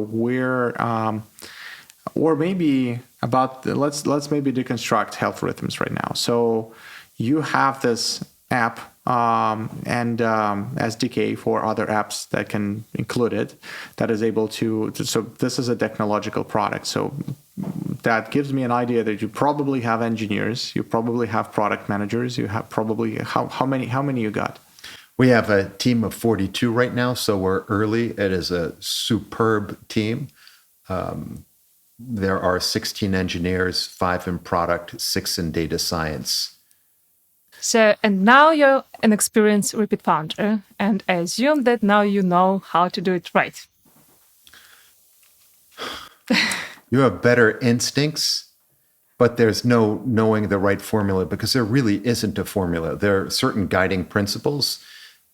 or maybe about let's maybe deconstruct health rhythms right now. So you have this app and SDK for other apps that can include it, that is able to. So this is a technological product. So that gives me an idea that you probably have engineers, you probably have product managers, you have probably how many you got? We have a team of 42 right now, so we're early. It is a superb team. There are 16 engineers, 5 in product, 6 in data science. So, and now you're an experienced repeat founder, and I assume that now you know how to do it right. You have better instincts, but there's no knowing the right formula, because there really isn't a formula. There are certain guiding principles.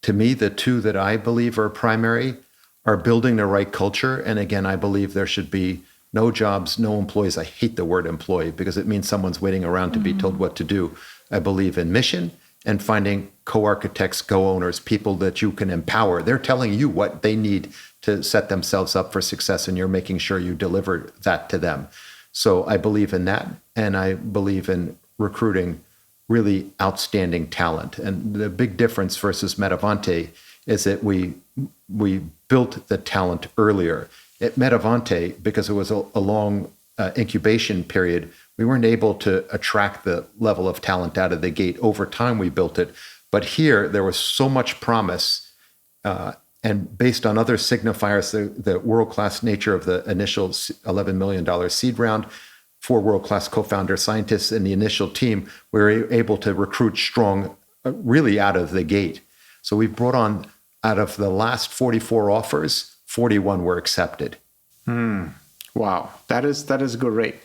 To me, the 2 that I believe are primary are building the right culture. And again, I believe there should be no jobs, no employees. I hate the word employee because it means someone's waiting around to be told what to do. I believe in mission and finding co-architects, co-owners, people that you can empower. They're telling you what they need to set themselves up for success, and you're making sure you deliver that to them. So I believe in that, and I believe in recruiting really outstanding talent. And the big difference versus MedAvante is that we built the talent earlier. At MedAvante, because it was a long incubation period, we weren't able to attract the level of talent out of the gate. Over time, we built it. But here, there was so much promise, and based on other signifiers, the world-class nature of the initial $11 million seed round, 4 world-class co-founder scientists in the initial team, we were able to recruit strong, really out of the gate. So we brought on, out of the last 44 offers, 41 were accepted. Wow, that is a good rate.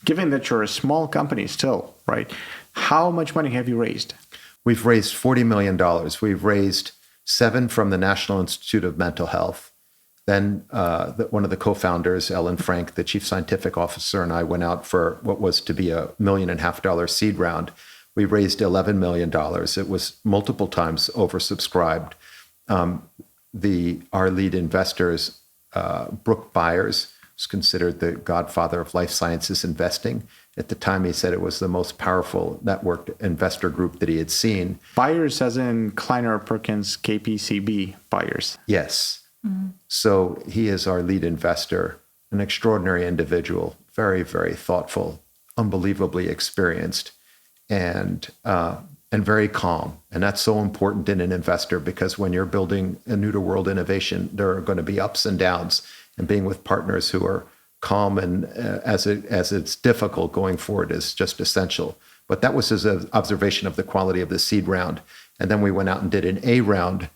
Given that you're a small company still, right? How much money have you raised? We've raised $40 million. We've raised 7 from the National Institute of Mental Health. Then one of the co-founders, Ellen Frank, the chief scientific officer, and I went out for what was to be $1.5 million seed round. We raised $11 million. It was multiple times oversubscribed. Our lead investors, Brooke Byers, was considered the godfather of life sciences investing. At the time, he said it was the most powerful networked investor group that he had seen. Byers as in Kleiner Perkins KPCB Byers. Yes. So he is our lead investor, an extraordinary individual, very, very thoughtful, unbelievably experienced, and very calm. And that's so important in an investor, because when you're building a new-to-world innovation, there are going to be ups and downs. And being with partners who are calm and as it's difficult going forward is just essential. But that was his observation of the quality of the seed round. And then we went out and did an A round.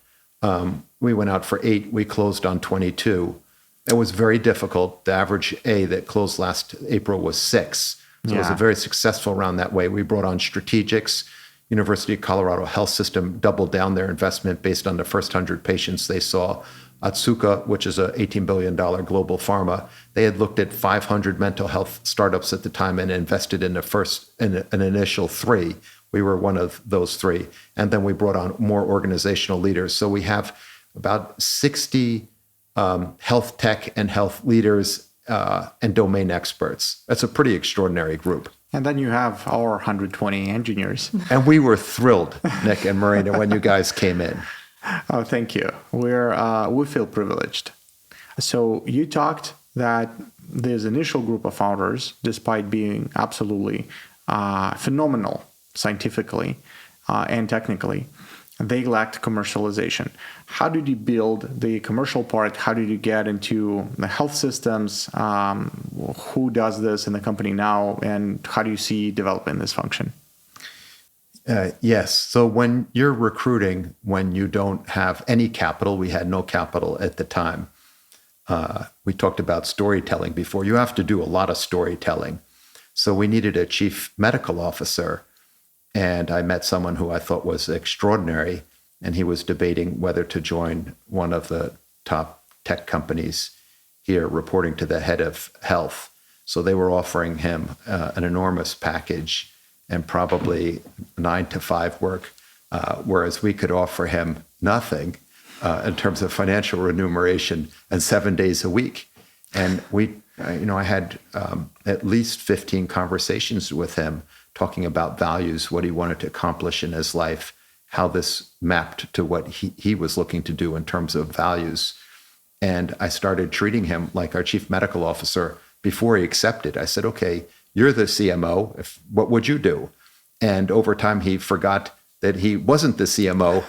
We went out for 8. We closed on 22. It was very difficult. The average A that closed last April was 6. So it was a very successful round that way. We brought on strategics. University of Colorado Health System doubled down their investment based on the first 100 patients they saw. Otsuka, which is a $18 billion global pharma, they had looked at 500 mental health startups at the time and invested in an initial 3. We were one of those three. And then we brought on more organizational leaders. So we have about 60 health tech and health leaders and domain experts. That's a pretty extraordinary group. And then you have our 120 engineers. And we were thrilled, Nick and Marina, when you guys came in. Oh, thank you. We feel privileged. So you talked that this initial group of founders, despite being absolutely phenomenal scientifically and technically, they lacked commercialization. How did you build the commercial part? How did you get into the health systems? Who does this in the company now? And how do you see developing this function? Yes. So when you're recruiting, when you don't have any capital, we had no capital at the time. We talked about storytelling before. You have to do a lot of storytelling. So we needed a chief medical officer. And I met someone who I thought was extraordinary. And he was debating whether to join one of the top tech companies here, reporting to the head of health. So they were offering him an enormous package and probably 9 to 5 work, whereas we could offer him nothing in terms of financial remuneration and 7 days a week. And I had at least 15 conversations with him talking about values, what he wanted to accomplish in his life, how this mapped to what he was looking to do in terms of values. And I started treating him like our chief medical officer before he accepted. I said, okay, you're the CMO. What would you do? And over time, he forgot that he wasn't the CMO,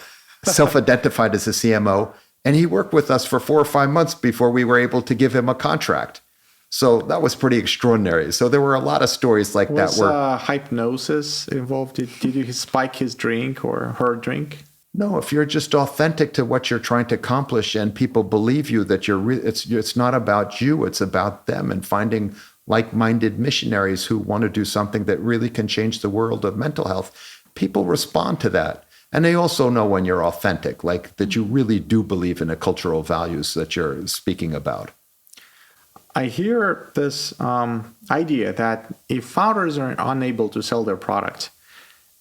self-identified as a CMO. And he worked with us for 4 or 5 months before we were able to give him a contract. So that was pretty extraordinary. So there were a lot of stories like that. Was hypnosis involved? Did you spike his drink or her drink? No, if you're just authentic to what you're trying to accomplish and people believe you that it's not about you, it's about them, and finding like-minded missionaries who want to do something that really can change the world of mental health, people respond to that. And they also know when you're authentic, like that you really do believe in the cultural values that you're speaking about. I hear this idea that if founders are unable to sell their product,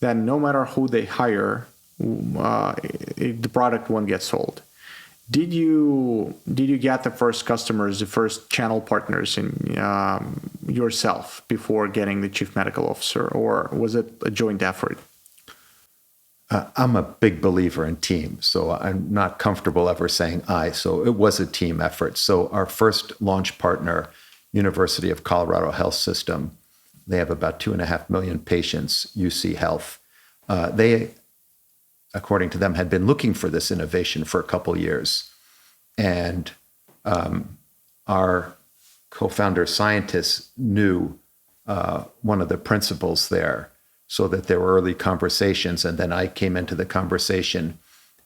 then no matter who they hire, the product won't get sold. Did you get the first customers, the first channel partners in yourself before getting the chief medical officer, or was it a joint effort? I'm a big believer in team, so I'm not comfortable ever saying I. So it was a team effort. So our first launch partner, University of Colorado Health System, they have about 2.5 million patients, UC Health. They, according to them, had been looking for this innovation for a couple years. And our co-founder scientists knew one of the principals there, so that there were early conversations. And then I came into the conversation.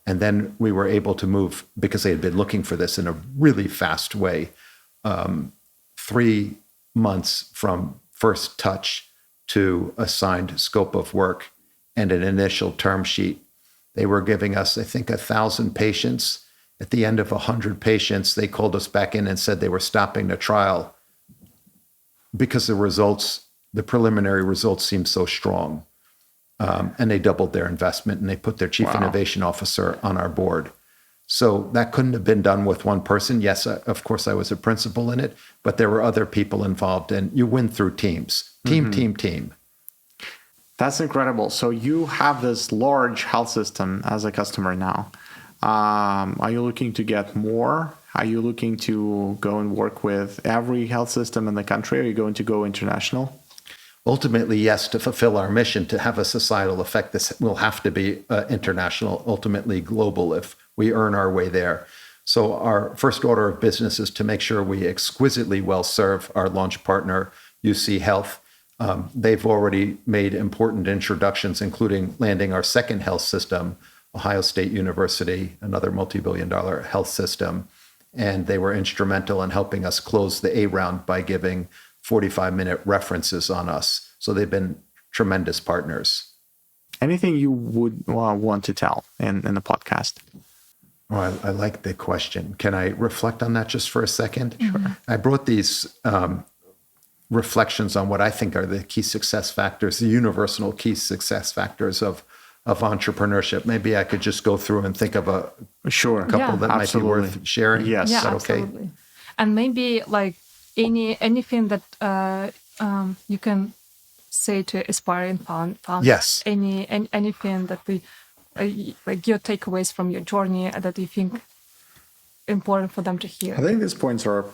And then we were able to move, because they had been looking for this in a really fast way, 3 months from first touch to a signed scope of work and an initial term sheet. They were giving us, I think, 1,000 patients. At the end of 100 patients, they called us back in and said they were stopping the trial because the preliminary results seemed so strong. And they doubled their investment, and they put their chief innovation officer on our board. So that couldn't have been done with one person. Yes, of course, I was a principal in it, but there were other people involved, and you win through teams. Team. That's incredible. So you have this large health system as a customer now. Are you looking to get more? Are you looking to go and work with every health system in the country? Are you going to go international? Ultimately, yes, to fulfill our mission, to have a societal effect, this will have to be international, ultimately global, if we earn our way there. So our first order of business is to make sure we exquisitely well serve our launch partner, UC Health. They've already made important introductions, including landing our second health system, Ohio State University, another multi-billion-dollar health system. And they were instrumental in helping us close the A round by giving 45-minute references on us. So they've been tremendous partners. Anything you would want to tell in the podcast? Oh, I like the question. Can I reflect on that just for a second? Sure. I brought these reflections on what I think are the key success factors, the universal key success factors of entrepreneurship. Maybe I could just go through and think of a couple that might be worth sharing. Yes. Yeah, Is that okay? absolutely. And maybe like anything that you can say to aspiring founders. Yes. Anything that like your takeaways from your journey that you think important for them to hear. I think these points are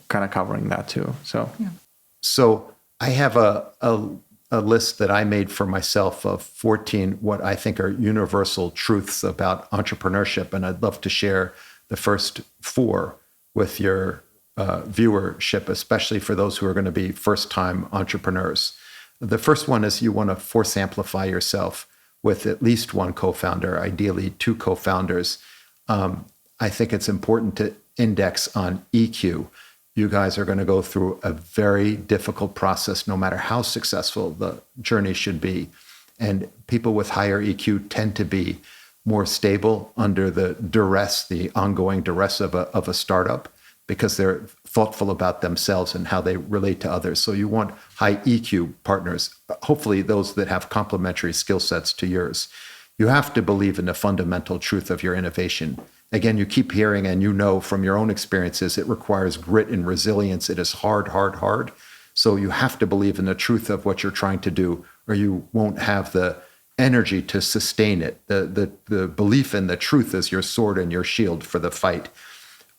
kind of covering that too. So I have a list that I made for myself of 14 what I think are universal truths about entrepreneurship, and I'd love to share the first 4 with your viewership, especially for those who are going to be first-time entrepreneurs. The first one is you want to force amplify yourself with at least one co-founder, ideally 2 co-founders. I think it's important to index on EQ. You guys are going to go through a very difficult process, no matter how successful the journey should be. And people with higher EQ tend to be more stable under the duress, the ongoing duress of a startup, because they're thoughtful about themselves and how they relate to others. So you want high EQ partners, hopefully those that have complementary skill sets to yours. You have to believe in the fundamental truth of your innovation. Again, you keep hearing, and you know from your own experiences, it requires grit and resilience. It is hard, hard, hard. So you have to believe in the truth of what you're trying to do, or you won't have the energy to sustain it. The belief in the truth is your sword and your shield for the fight.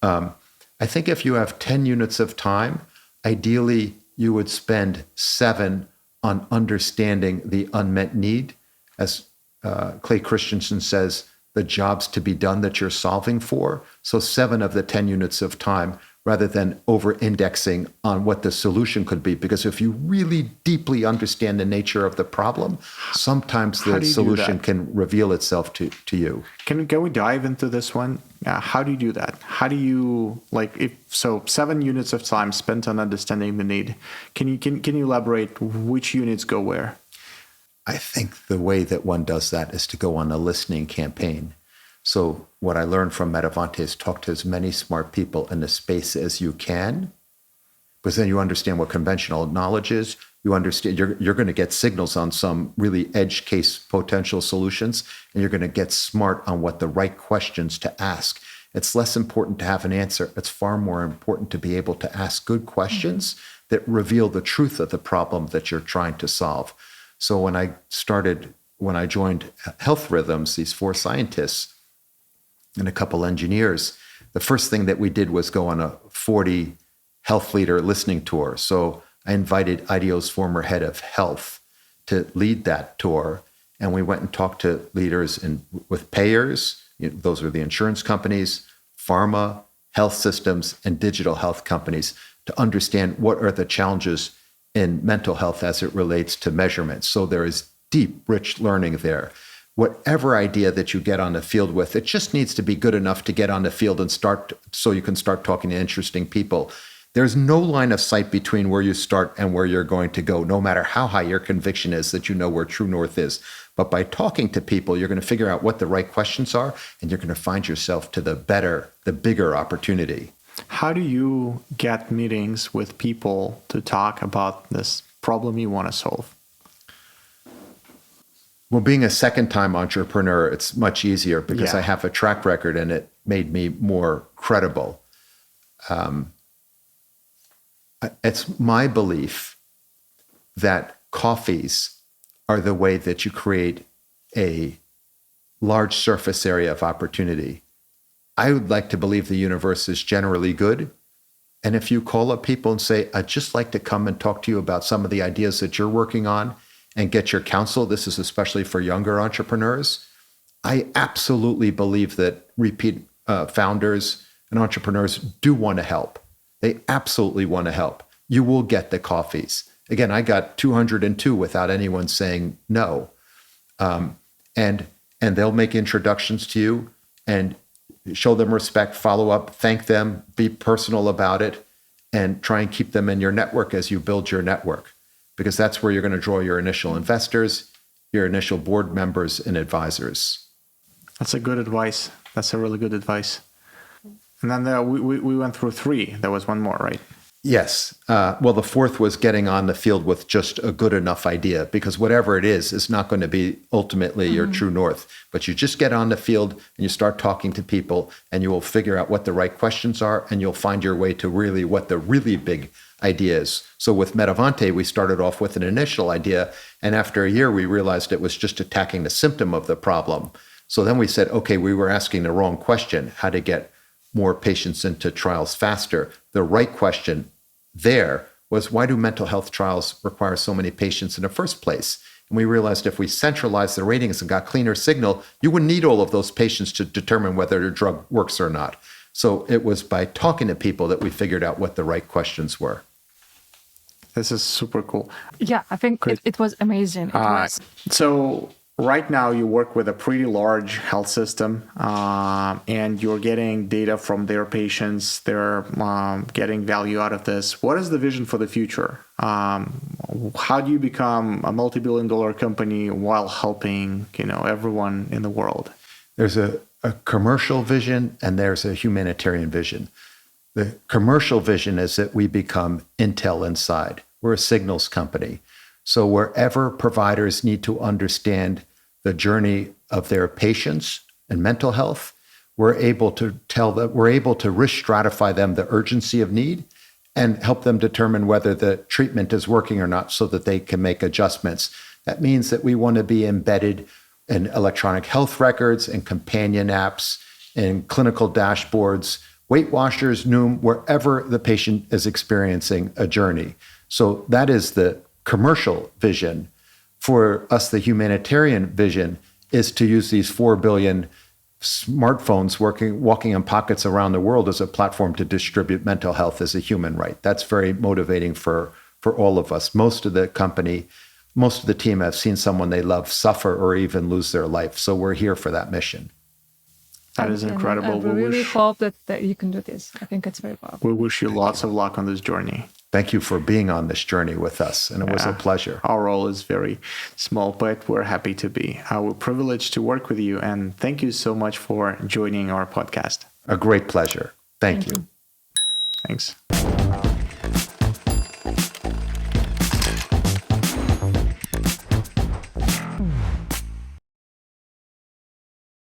I think if you have 10 units of time, ideally you would spend 7 on understanding the unmet need. As Clay Christensen says, the jobs to be done that you're solving for. So 7 of the 10 units of time, rather than over-indexing on what the solution could be. Because if you really deeply understand the nature of the problem, sometimes the solution can reveal itself to you. Can we dive into this one? How do you do that? How do you, 7 units of time spent on understanding the need. Can you elaborate which units go where? I think the way that one does that is to go on a listening campaign. So what I learned from MedAvante is talk to as many smart people in the space as you can, because then you understand what conventional knowledge is. You understand you're going to get signals on some really edge case potential solutions, and you're going to get smart on what the right questions to ask. It's less important to have an answer. It's far more important to be able to ask good questions that reveal the truth of the problem that you're trying to solve. So when I joined Health Rhythms, these 4 scientists and a couple engineers, the first thing that we did was go on a 40 health leader listening tour. So I invited IDEO's former head of health to lead that tour. And we went and talked to leaders with payers, those are the insurance companies, pharma, health systems, and digital health companies, to understand what are the challenges in mental health as it relates to measurements. So there is deep, rich learning there. Whatever idea that you get on the field with, it just needs to be good enough to get on the field and start, so you can start talking to interesting people. There's no line of sight between where you start and where you're going to go, no matter how high your conviction is that you know where true north is. But by talking to people, you're going to figure out what the right questions are, and you're going to find yourself to the bigger opportunity. How do you get meetings with people to talk about this problem you want to solve? Well, being a second-time entrepreneur, it's much easier because I have a track record, and it made me more credible. It's my belief that coffees are the way that you create a large surface area of opportunity. I would like to believe the universe is generally good. And if you call up people and say, I'd just like to come and talk to you about some of the ideas that you're working on and get your counsel, this is especially for younger entrepreneurs, I absolutely believe that repeat founders and entrepreneurs do want to help. They absolutely want to help. You will get the coffees. Again, I got 202 without anyone saying no. And they'll make introductions to you and show them respect, follow up, thank them, be personal about it, and try and keep them in your network as you build your network, because that's where you're going to draw your initial investors, your initial board members, and advisors. That's a good advice. That's a really good advice. And then we went through 3. There was one more, right? Yes. Well, the fourth was getting on the field with just a good enough idea, because whatever it is not going to be ultimately your true north. But you just get on the field and you start talking to people, and you will figure out what the right questions are, and you'll find your way to really what the really big idea is. So with MedAvante, we started off with an initial idea, and after a year, we realized it was just attacking the symptom of the problem. So then we said, okay, we were asking the wrong question, how to get more patients into trials faster. The right question there was, why do mental health trials require so many patients in the first place? And we realized if we centralized the ratings and got cleaner signal, you wouldn't need all of those patients to determine whether the drug works or not. So it was by talking to people that we figured out what the right questions were. This is super cool. Yeah, I think it was amazing. So right now you work with a pretty large health system, and you're getting data from their patients. They're getting value out of this. What is the vision for the future? How do you become a multi-billion-dollar company while helping, everyone in the world? There's a commercial vision and there's a humanitarian vision. The commercial vision is that we become Intel Inside. We're a signals company. So wherever providers need to understand the journey of their patients and mental health, we're able to risk stratify them the urgency of need and help them determine whether the treatment is working or not so that they can make adjustments. That means that we want to be embedded in electronic health records and companion apps and clinical dashboards, Weight Watchers, Noom, wherever the patient is experiencing a journey. So that is the commercial vision. For us, the humanitarian vision is to use these 4 billion smartphones walking in pockets around the world as a platform to distribute mental health as a human right. That's very motivating for all of us. Most of the team have seen someone they love suffer or even lose their life. So we're here for that mission. That is incredible. We really hope that you can do this. I think it's very powerful. We wish you lots of luck on this journey. Thank you for being on this journey with us, and it was a pleasure. Our role is very small, but we're happy to be. We're privileged to work with you, and thank you so much for joining our podcast. A great pleasure. Thank you. Thanks.